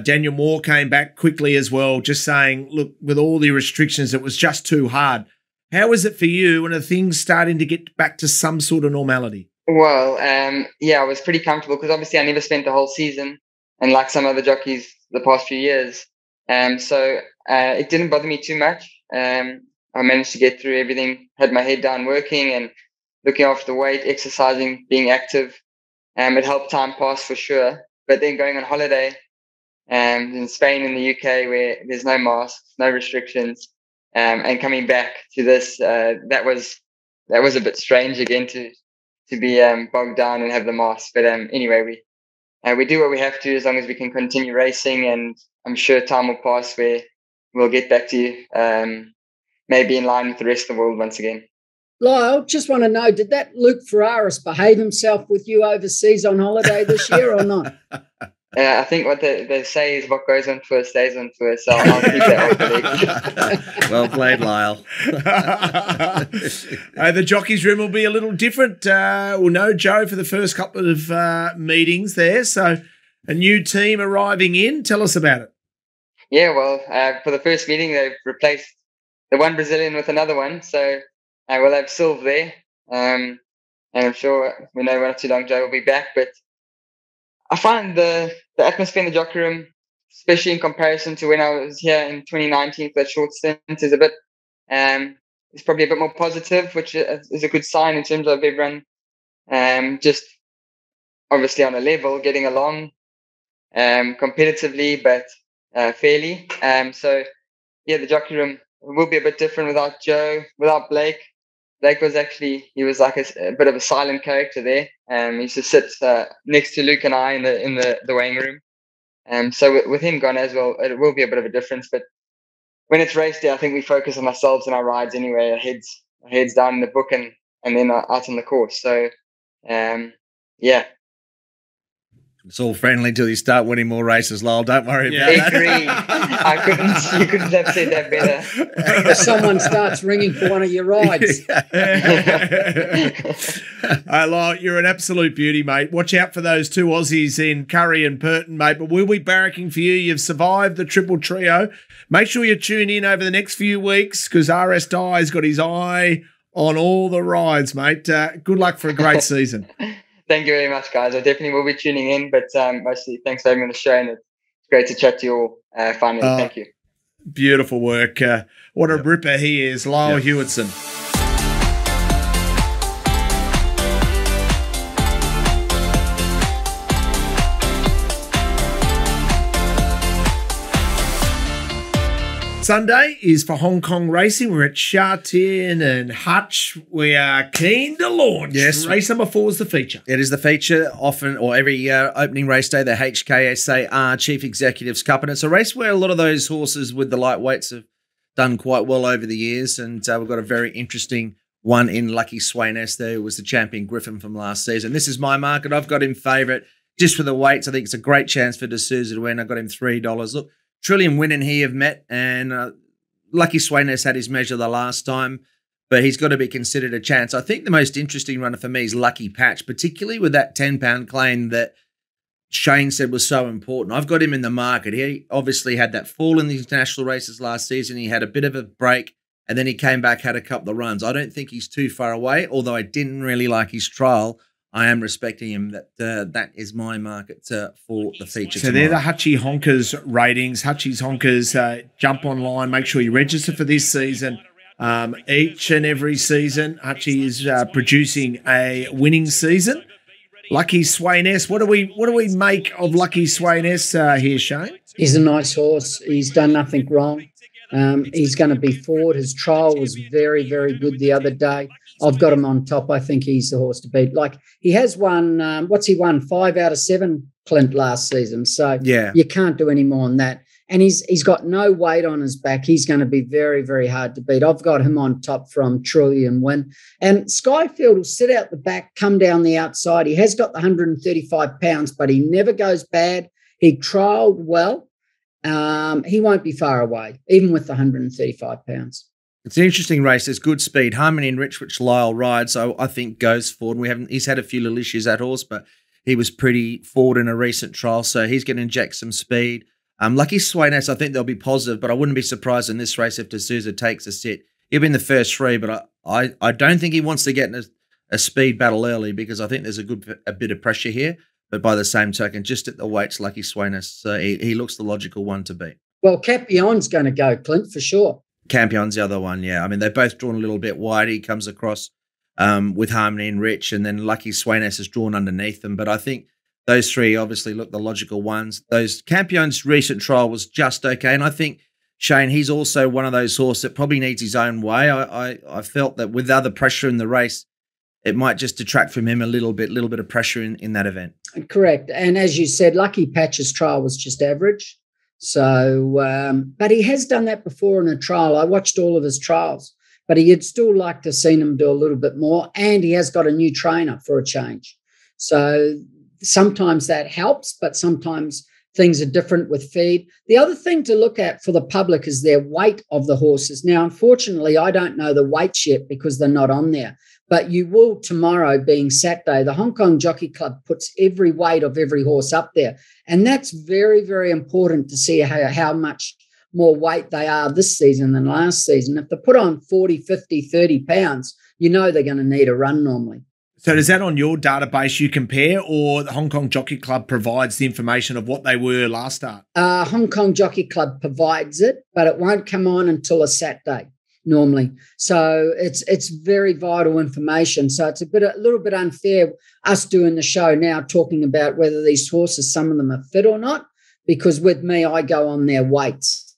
Daniel Moore came back quickly as well, just saying, look, with all the restrictions, it was just too hard. How is it for you, and are things starting to get back to some sort of normality? Well, yeah, I was pretty comfortable because obviously I never spent the whole season, and like some other jockeys the past few years. So it didn't bother me too much. I managed to get through everything, had my head down working and looking after the weight, exercising, being active. It helped time pass for sure. But then going on holiday in Spain and the UK where there's no masks, no restrictions, and coming back to this, that was a bit strange again to be bogged down and have the mask. But anyway, we do what we have to as long as we can continue racing, and I'm sure time will pass where we'll get back to maybe in line with the rest of the world once again. Lyle, just want to know, did that Luke Ferraris behave himself with you overseas on holiday this year or not? I think what they say is what goes on first stays on first, so I'll keep that off the leg. Well played, Lyle. The jockeys' room will be a little different. We'll know Joe for the first couple of meetings there. So a new team arriving in. Tell us about it. Yeah, well, for the first meeting, they've replaced the one Brazilian with another one. So we'll have Sylv there. And I'm sure we know not too long Joe will be back. But I find the atmosphere in the jockey room, especially in comparison to when I was here in 2019 for that short stint, is a bit, it's probably a bit more positive, which is a good sign in terms of everyone just obviously on a level, getting along competitively, but fairly. So yeah, the jockey room will be a bit different without Joe, without Blake. Blake was he was like a bit of a silent character there. He used to sit next to Luke and I in the weighing room. So with him gone as well, it will be a bit of a difference. But when it's race day, I think we focus on ourselves and our rides anyway. Our heads down in the book and then out on the course. So yeah. It's all friendly till you start winning more races, Lyle. Don't worry about that. You couldn't have said that better. If someone starts ringing for one of your rides. Lyle, you're an absolute beauty, mate. Watch out for those two Aussies in Curry and Purton, mate. But we'll be barracking for you. You've survived the triple trio. Make sure you tune in over the next few weeks because RS Dye's got his eye on all the rides, mate. Good luck for a great season. Thank you very much, guys. I definitely will be tuning in, but mostly thanks for having me on the show, and it's great to chat to you all finally. Thank you. Beautiful work. What a ripper he is, Lyle Hewitson. Sunday is for Hong Kong racing. We're at Sha Tin and Hutch. We are keen to launch. Yes. Race number 4 is the feature. It is the feature often, or every opening race day, the HKSAR Chief Executives Cup. And it's a race where a lot of those horses with the lightweights have done quite well over the years. And we've got a very interesting one in Lucky Sweynesse there, who was the champion Griffin from last season. This is my market. I've got him favourite just for the weights. I think it's a great chance for D'Souza to win. I got him $3. Look, Trillium Win and he have met, and Lucky Sweynesse had his measure the last time, but he's got to be considered a chance. I think the most interesting runner for me is Lucky Patch, particularly with that 10-pound claim that Shane said was so important. I've got him in the market. He obviously had that fall in the international races last season. He had a bit of a break, and then he came back, had a couple of runs. I don't think he's too far away, although I didn't really like his trial. I am respecting him. That is my market for the feature. So they're the Hutchi Honkers ratings. Hutchi's Honkers, jump online. Make sure you register for this season. Each and every season, Hutchi is producing a winning season. Lucky Sweynesse. What do we make of Lucky Sweynesse here, Shane? He's a nice horse. He's done nothing wrong. He's going to be forward. His trial was very, very good the other day. I've got him on top. I think he's the horse to beat. Like, he has won, what's he won? 5 out of 7, Clint, last season. So you can't do any more than that. And he's got no weight on his back. He's going to be very, very hard to beat. I've got him on top from Trillium Win. And Skyfield will sit out the back, come down the outside. He has got the 135 pounds, but he never goes bad. He trialled well. He won't be far away, even with the 135 pounds. It's an interesting race. There's good speed. Harmony and Rich, which Lyle rides, so I think goes forward. He's had a few little issues, that horse, but he was pretty forward in a recent trial, so he's going to inject some speed. Lucky Sweynesse, I think they'll be positive, but I wouldn't be surprised in this race if D'Souza takes a sit. He'll be in the first 3, but I don't think he wants to get in a speed battle early because I think there's a bit of pressure here. But by the same token, just at the weights, Lucky Sweynesse, so he looks the logical one to beat. Well, Campion's going to go, Clint, for sure. Campion's the other one, yeah. I mean, they've both drawn a little bit wide. He comes across with Harmony and Rich, and then Lucky Sweynesse is drawn underneath them. But I think those 3 obviously look the logical ones. Those Campion's recent trial was just okay, and I think Shane, he's also one of those horses that probably needs his own way. I felt that with other pressure in the race, it might just detract from him a little bit of pressure in that event. Correct. And as you said, Lucky Patch's trial was just average. So, but he has done that before in a trial. I watched all of his trials, but he'd still like to have seen him do a little bit more. And he has got a new trainer for a change. So sometimes that helps, but sometimes things are different with feed. The other thing to look at for the public is their weight of the horses. Now, unfortunately, I don't know the weights yet because they're not on there. But you will tomorrow, being Saturday. The Hong Kong Jockey Club puts every weight of every horse up there. And that's very, very important to see how much more weight they are this season than last season. If they put on 40, 50, 30 pounds, you know they're going to need a run normally. So is that on your database you compare, or the Hong Kong Jockey Club provides the information of what they were last start? Hong Kong Jockey Club provides it, but it won't come on until a Saturday normally. So it's very vital information. So it's a little bit unfair us doing the show now talking about whether these horses, some of them are fit or not, because with me, I go on their weights.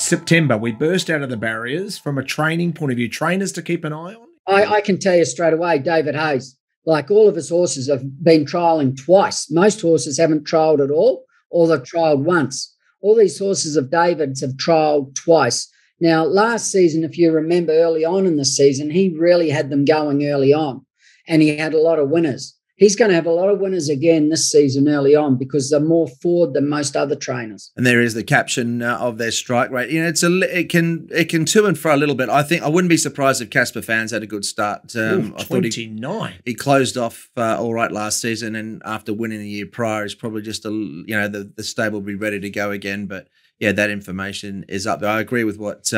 September, we burst out of the barriers from a training point of view. Trainers to keep an eye on? I can tell you straight away, David Hayes, like all of his horses have been trialling twice. Most horses haven't trialled at all, or they've trialled once. All these horses of David's have trialled twice. Now, last season, if you remember early on in the season, he really had them going early on, and he had a lot of winners. He's going to have a lot of winners again this season early on because they're more forward than most other trainers. And there is the caption of their strike rate. You know, it can to and fro a little bit. I think I wouldn't be surprised if Casper Fans had a good start. I thought 29. He closed off all right last season, and after winning the year prior, he's probably just the stable will be ready to go again. But yeah, that information is up there. I agree with what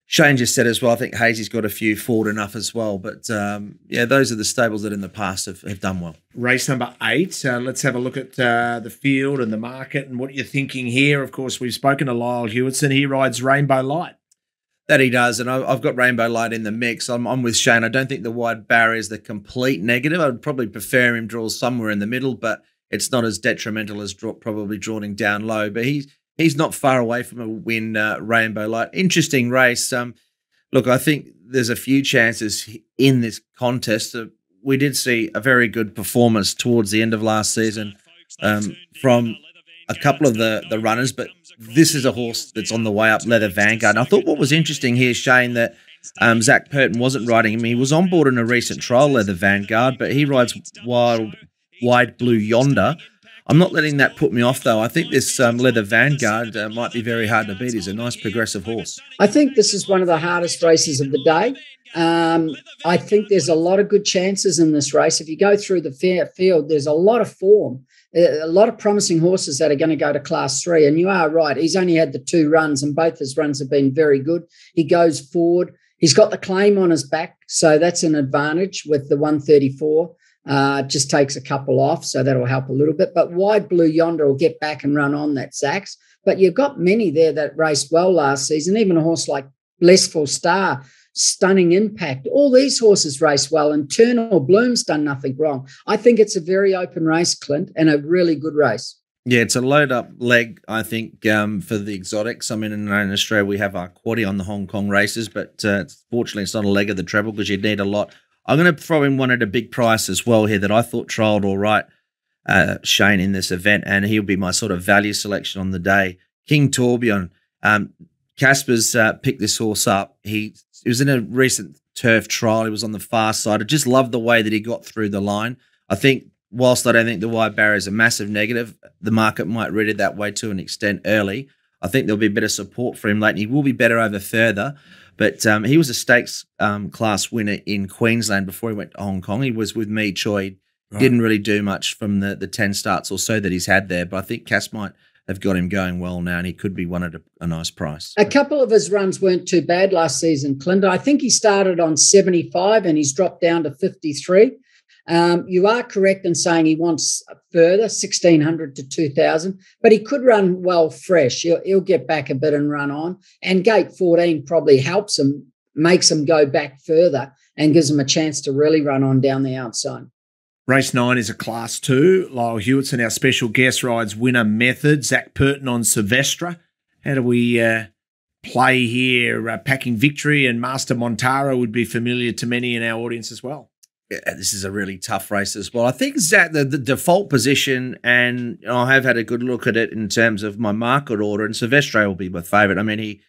Shane just said as well. I think Hazy's got a few forward enough as well. But, those are the stables that in the past have done well. Race number 8. Let's have a look at the field and the market and what you're thinking here. Of course, we've spoken to Lyle Hewitson. He rides Rainbow Light. That he does, and I've got Rainbow Light in the mix. I'm with Shane. I don't think the wide barrier is the complete negative. I would probably prefer him draw somewhere in the middle, but it's not as detrimental as probably drawing down low. But he's not far away from a win, Rainbow Light. Interesting race. Look, I think there's a few chances in this contest. We did see a very good performance towards the end of last season from a couple of the runners, but this is a horse that's on the way up, Leather Vanguard. And I thought what was interesting here, Shane, that Zach Purton wasn't riding him. He was on board in a recent trial, Leather Vanguard, but he rides Wide Blue Yonder. I'm not letting that put me off, though. I think this Leather Vanguard might be very hard to beat. He's a nice progressive horse. I think this is one of the hardest races of the day. I think there's a lot of good chances in this race. If you go through the field, there's a lot of form, a lot of promising horses that are going to go to Class 3. And you are right. He's only had the 2 runs, and both his runs have been very good. He goes forward. He's got the claim on his back, so that's an advantage with the 134. Just takes a couple off, so that'll help a little bit. But Wide Blue Yonder will get back and run on that, Zach's. But you've got many there that raced well last season, even a horse like Blissful Star, Stunning Impact. All these horses race well, and Eternal Bloom's done nothing wrong. I think it's a very open race, Clint, and a really good race. Yeah, it's a load-up leg, I think, for the exotics. I mean, in Australia, we have our quaddie on the Hong Kong races, but fortunately, it's not a leg of the treble because you need a lot. I'm going to throw in one at a big price as well here that I thought trialled all right, Shane, in this event, and he'll be my sort of value selection on the day. King Tourbillon. Casper's picked this horse up. He was in a recent turf trial. He was on the far side. I just love the way that he got through the line. I think whilst I don't think the wide barrier is a massive negative, the market might read it that way to an extent early. I think there'll be a bit of support for him late, and he will be better over further. But he was a stakes class winner in Queensland before he went to Hong Kong. He was with Me Choi. Right. Didn't really do much from the 10 starts or so that he's had there. But I think Cass might have got him going well now, and he could be won at a nice price. A couple of his runs weren't too bad last season, Clint. I think he started on 75 and he's dropped down to 53. You are correct in saying he wants further, 1,600 to 2,000, but he could run well fresh. He'll get back a bit and run on. And gate 14 probably helps him, makes him go back further and gives him a chance to really run on down the outside. Race 9 is a Class 2. Lyle Hewitson, our special guest, rides Winner Method. Zach Purton on Silvestre. How do we play here? Packing Victory and Master Montaro would be familiar to many in our audience as well. Yeah, this is a really tough race as well. I think Zach, the default position, and I have had a good look at it in terms of my market order, and Silvestre will be my favourite. I mean,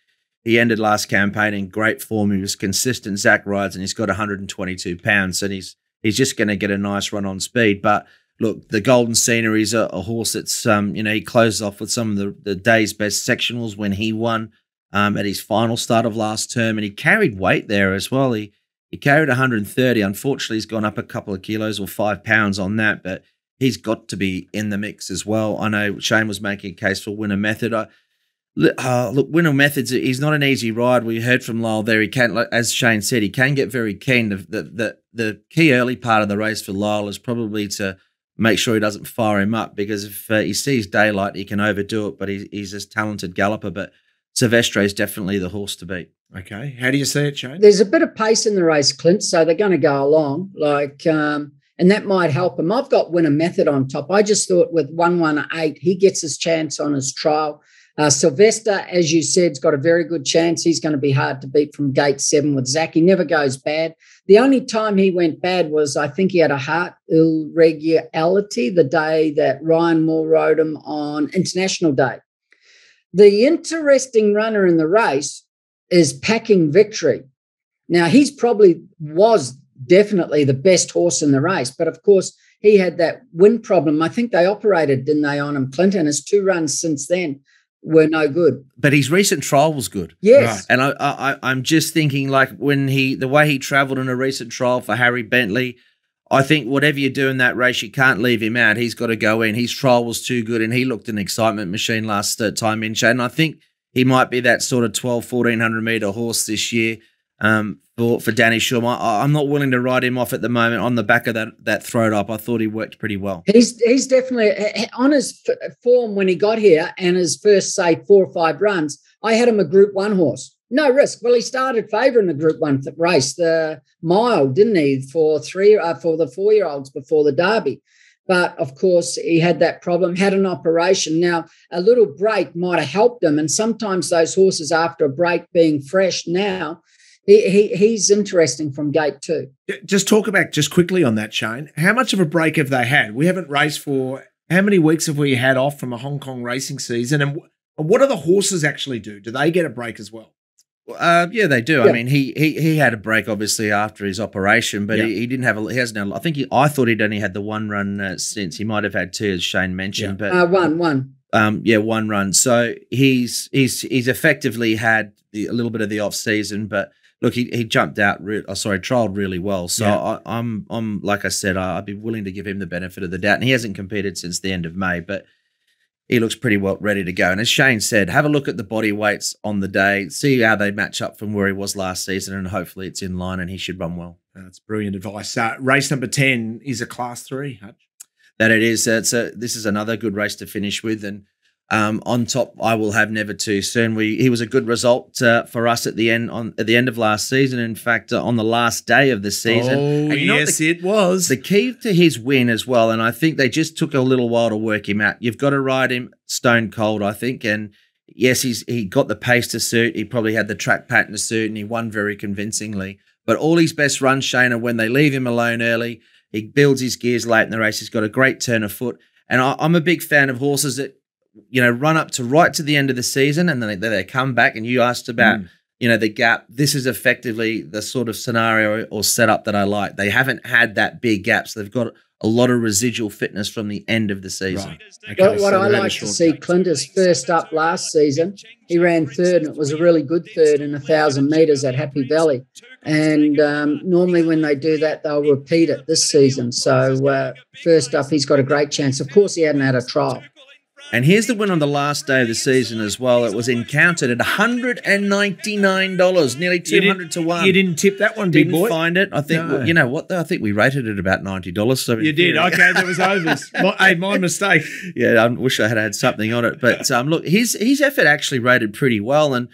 he ended last campaign in great form. He was consistent. Zach rides, and he's got 122 pounds, and he's just going to get a nice run on speed. But look, the Golden Scenery is a horse that's, he closed off with some of the day's best sectionals when he won at his final start of last term, and he carried weight there as well. He carried 130. Unfortunately, he's gone up a couple of kilos or 5 pounds on that, but he's got to be in the mix as well. I know Shane was making a case for Winner Method. Look, Winner Method's, he's not an easy ride. We heard from Lyle there. He can, as Shane said, he can get very keen. The key early part of the race for Lyle is probably to make sure he doesn't fire him up, because if he sees daylight, he can overdo it, but he's a talented galloper. But Silvestre is definitely the horse to beat. Okay. How do you see it, Shane? There's a bit of pace in the race, Clint, so they're going to go along. And that might help him. I've got Winner Method on top. I just thought with 118, he gets his chance on his trial. Sylvester, as you said, has got a very good chance. He's going to be hard to beat from gate 7 with Zach. He never goes bad. The only time he went bad was I think he had a heart irregularity the day that Ryan Moore rode him on International Day. The interesting runner in the race is Packing Victory. Now, he's probably was definitely the best horse in the race, but of course, he had that wind problem. I think they operated, didn't they, on him, Clint? And his 2 runs since then were no good. But his recent trial was good. Yes. Right. And I'm just thinking, like, when the way he travelled in a recent trial for Harry Bentley, I think whatever you do in that race, you can't leave him out. He's got to go in. His trial was too good, and he looked an excitement machine last time in, Shane. And I think he might be that sort of 1,100 metre horse this year for Danny Shum. I'm not willing to ride him off at the moment on the back of that throat up. I thought he worked pretty well. He's definitely on his form when he got here, and his first, say, 4 or 5 runs, I had him a Group 1 horse. No risk. Well, he started favouring the Group 1 race, the mile, didn't he, for the 4-year-olds before the Derby. But, of course, he had that problem, had an operation. Now, a little break might have helped him, and sometimes those horses, after a break being fresh now, he's interesting from gate 2. Just talk about, just quickly on that, Shane, how much of a break have they had? We haven't raced for, how many weeks have we had off from a Hong Kong racing season? And what do the horses actually do? Do they get a break as well? Yeah, they do. Yeah. I mean, he had a break obviously after his operation, but he didn't have. He hasn't. I thought he'd only had the 1 run since. He might have had 2, as Shane mentioned, but one. 1 run. So he's effectively had a little bit of the off season, but look, he jumped out. Trialed really well. So I'm like I said, I'd be willing to give him the benefit of the doubt, and he hasn't competed since the end of May, but he looks pretty well ready to go. And as Shane said, have a look at the body weights on the day, see how they match up from where he was last season, and hopefully it's in line and he should run well. That's brilliant advice. Race number 10 is a Class 3, Hutch. That it is. This is another good race to finish with. And on top, I will have Never Too Soon. He was a good result for us at the end of last season. In fact, on the last day of the season. Oh, yes, it was. The key to his win as well, and I think they just took a little while to work him out. You've got to ride him stone cold, I think. And yes, he got the pace to suit. He probably had the track pattern to suit, and he won very convincingly. But all his best runs, Shane, are when they leave him alone early. He builds his gears late in the race. He's got a great turn of foot. And I'm a big fan of horses that, run up to right to the end of the season, and then they come back. And you asked about, the gap. This is effectively the sort of scenario or setup that I like. They haven't had that big gap, so they've got a lot of residual fitness from the end of the season. Right. Okay, what I like to see, Clint, is first up last season. He ran 3rd, and it was a really good 3rd in 1,000 metres at Happy Valley. And normally when they do that, they'll repeat it this season. So first up, he's got a great chance. Of course, he hadn't had a trial. And here's the win on the last day of the season as well. It was encountered at $199, nearly 200 to 1. You didn't tip that one, big boy? Didn't find it. I think, No. You know what, though? I think we rated it about $90. So You did. Okay, there was overs. My mistake. Yeah, I wish I had had something on it. But look, his effort actually rated pretty well. And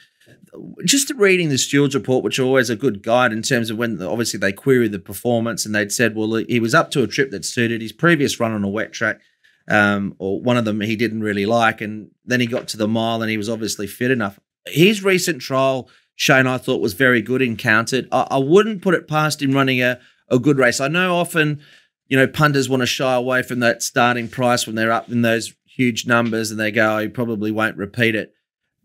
just reading the Stewards report, which are always a good guide in terms of when obviously they queried the performance, and they'd said, well, he was up to a trip that suited his previous run on a wet track. Or one of them he didn't really like, and then he got to the mile and he was obviously fit enough. His recent trial, Shane, I thought was very good, encountered. I wouldn't put it past him running a good race. I know often, punters want to shy away from that starting price when they're up in those huge numbers and they go, oh, he probably won't repeat it.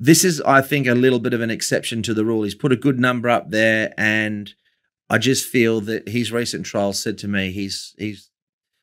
This is, I think, a little bit of an exception to the rule. He's put a good number up there, and I just feel that his recent trial said to me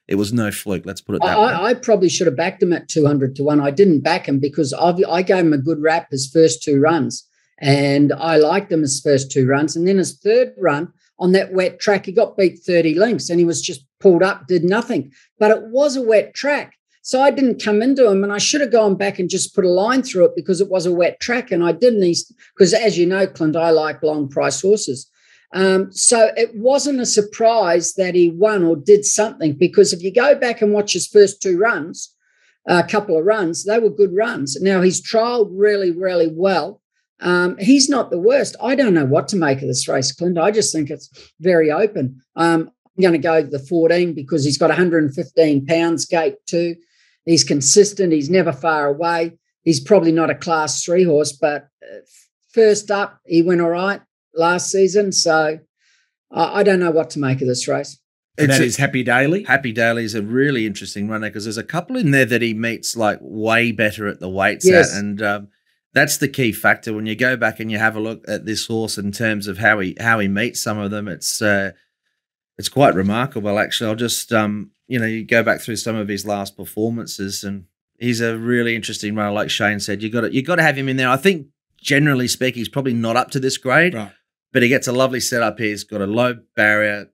it was no fluke. Let's put it that way. I probably should have backed him at 200 to 1. I didn't back him because I gave him a good rap his first 2 runs, and I liked him his first 2 runs. And then his 3rd run on that wet track, he got beat 30 lengths, and he was just pulled up, did nothing. But it was a wet track, so I didn't come into him, and I should have gone back and just put a line through it because it was a wet track, and I didn't. Because as you know, Clint, I like long price horses. So it wasn't a surprise that he won or did something, because if you go back and watch his first 2 runs, a couple of runs, they were good runs. Now he's trialled really, really well. He's not the worst. I don't know what to make of this race, Clint. I just think it's very open. I'm going to go the 14 because he's got 115 pounds gate 2. He's consistent. He's never far away. he's probably not a Class 3 horse, but first up, he went all right last season. So I don't know what to make of this race. And that is Happy Daily. Happy Daily is a really interesting runner because there's a couple in there that he meets like way better at the weights Yes. at, and that's the key factor when you go back and you have a look at this horse in terms of how he meets some of them. It's quite remarkable, actually. I'll just you go back through some of his last performances, and he's a really interesting runner. Like Shane said, you got to have him in there. I think generally speaking, he's probably not up to this grade, Right. but he gets a lovely setup here. He's got a low barrier.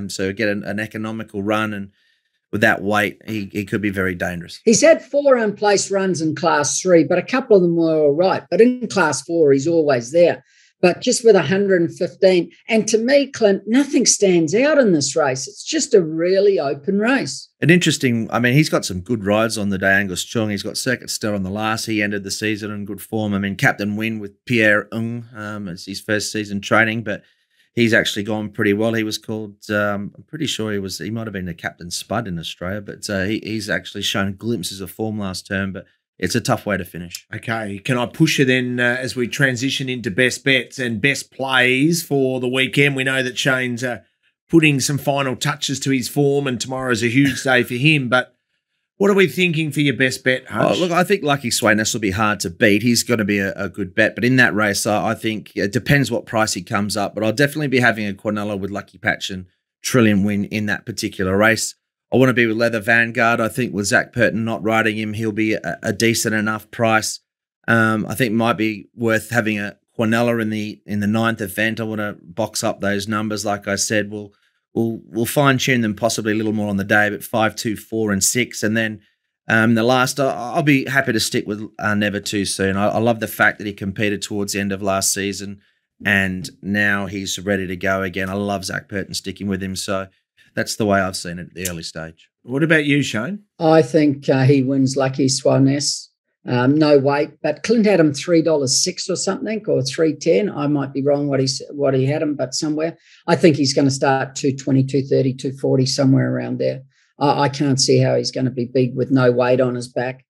So get an economical run, and with that weight, he could be very dangerous. He's had 4 unplaced runs in Class 3, but a couple of them were all right. But in Class 4, he's always there. But just with 115, and to me, Clint, nothing stands out in this race. It's just a really open race. An interesting, I mean, he's got some good rides on the day, Angus Chung. He's got Circuit Star on the last. He ended the season in good form. I mean, Captain Win with Pierre Ng, it's his first season training, but he's actually gone pretty well. He was called, I'm pretty sure he might have been the Captain Spud in Australia, but he's actually shown glimpses of form last term, but it's a tough way to finish. Okay. Can I push you then as we transition into best bets and best plays for the weekend? We know that Shane's putting some final touches to his form, and tomorrow's a huge day for him, but what are we thinking for your best bet, Hutch? Oh, look, I think Lucky Swain, this will be hard to beat. He's going to be a good bet. But in that race, I think it depends what price he comes up. But I'll definitely be having a Quinella with Lucky Patch and Trillion Win in that particular race. I want to be with Leather Vanguard. I think with Zach Purton not riding him, he'll be a decent enough price. I think it might be worth having a Quinella in the 9th event. I want to box up those numbers. Like I said, we'll fine tune them possibly a little more on the day, but 5, 2, 4, and 6, and then the last. I'll be happy to stick with Never Too Soon. I love the fact that he competed towards the end of last season, and now he's ready to go again. I love Zach Purton sticking with him, so that's the way I've seen it at the early stage. What about you, Shane? I think he wins Lucky Swaness. No weight, but Clint had him $3.06 or something, or $3.10. I might be wrong what he had him, but somewhere. I think he's going to start 220, 230, 240, somewhere around there. I can't see how he's going to be big with no weight on his back.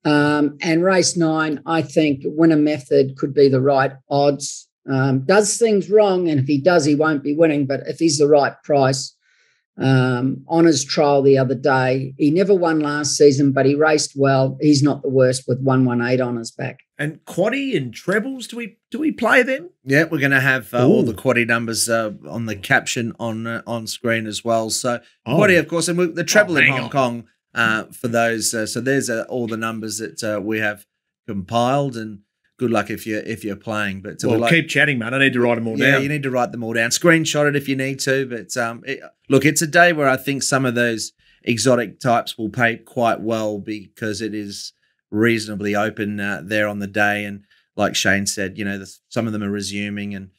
And race 9, I think Winner Method could be the right odds. Does things wrong, and if he does, he won't be winning. But if he's the right price, on his trial the other day, he never won last season, but he raced well. He's not the worst with 118 on his back. And quaddie and trebles, do we play them? Yeah, we're going to have all the quaddie numbers on the caption on screen as well. So quaddie, of course, and the treble in Hong Kong for those. So there's all the numbers that we have compiled, and good luck if you're playing. But keep chatting, man. I need to write them all down. Yeah, you need to write them all down. Screenshot it if you need to. But look, it's a day where I think some of those exotic types will pay quite well because it is reasonably open there on the day. And like Shane said, some of them are resuming, and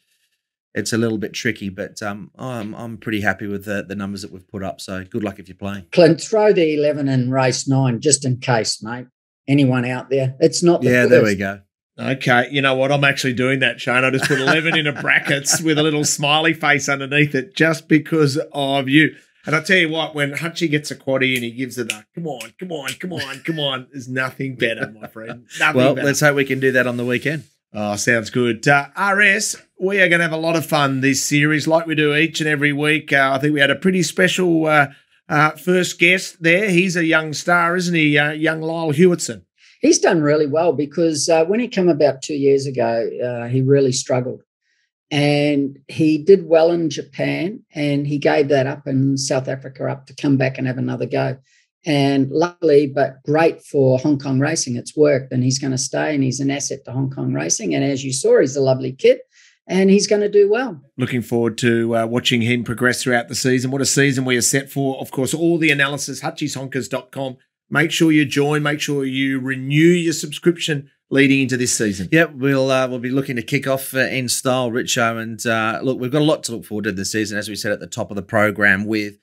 it's a little bit tricky. But I'm pretty happy with the numbers that we've put up. So good luck if you're playing. Clint, throw the 11 in race 9 just in case, mate. Anyone out there? It's not the first. There we go. Okay, you know what? I'm actually doing that, Shane. I just put 11 in a brackets with a little smiley face underneath it just because of you. And I tell you what, when Hutchi gets a quaddie and he gives it a come on, there's nothing better, my friend. Nothing better. Let's hope we can do that on the weekend. Oh, sounds good. RS, we are going to have a lot of fun this series like we do each and every week. I think we had a pretty special first guest there. He's a young star, isn't he? Young Lyle Hewitson. He's done really well because when he came about 2 years ago, he really struggled. And he did well in Japan, and he gave that up in South Africa up to come back and have another go. And luckily, but great for Hong Kong racing, it's worked, and he's going to stay, and he's an asset to Hong Kong racing. And as you saw, he's a lovely kid, and he's going to do well. Looking forward to watching him progress throughout the season. What a season we are set for. Of course, all the analysis, hutchishonkers.com. Make sure you join. Make sure you renew your subscription leading into this season. Yep, we'll be looking to kick off in style, Richo. And look, we've got a lot to look forward to this season, as we said at the top of the program. With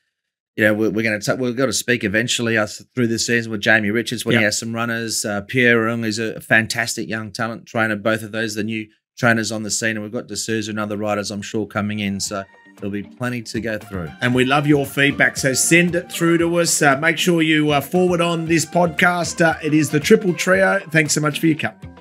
we've got to speak eventually through this season with Jamie Richards when he has some runners. Pierre Ng is a fantastic young talent trainer. Both of those, the new trainers on the scene, and we've got D'Souza and other riders, I'm sure, coming in. So there'll be plenty to go through. And we love your feedback, so send it through to us. Make sure you forward on this podcast. It is the Triple Trio. Thanks so much for your cup.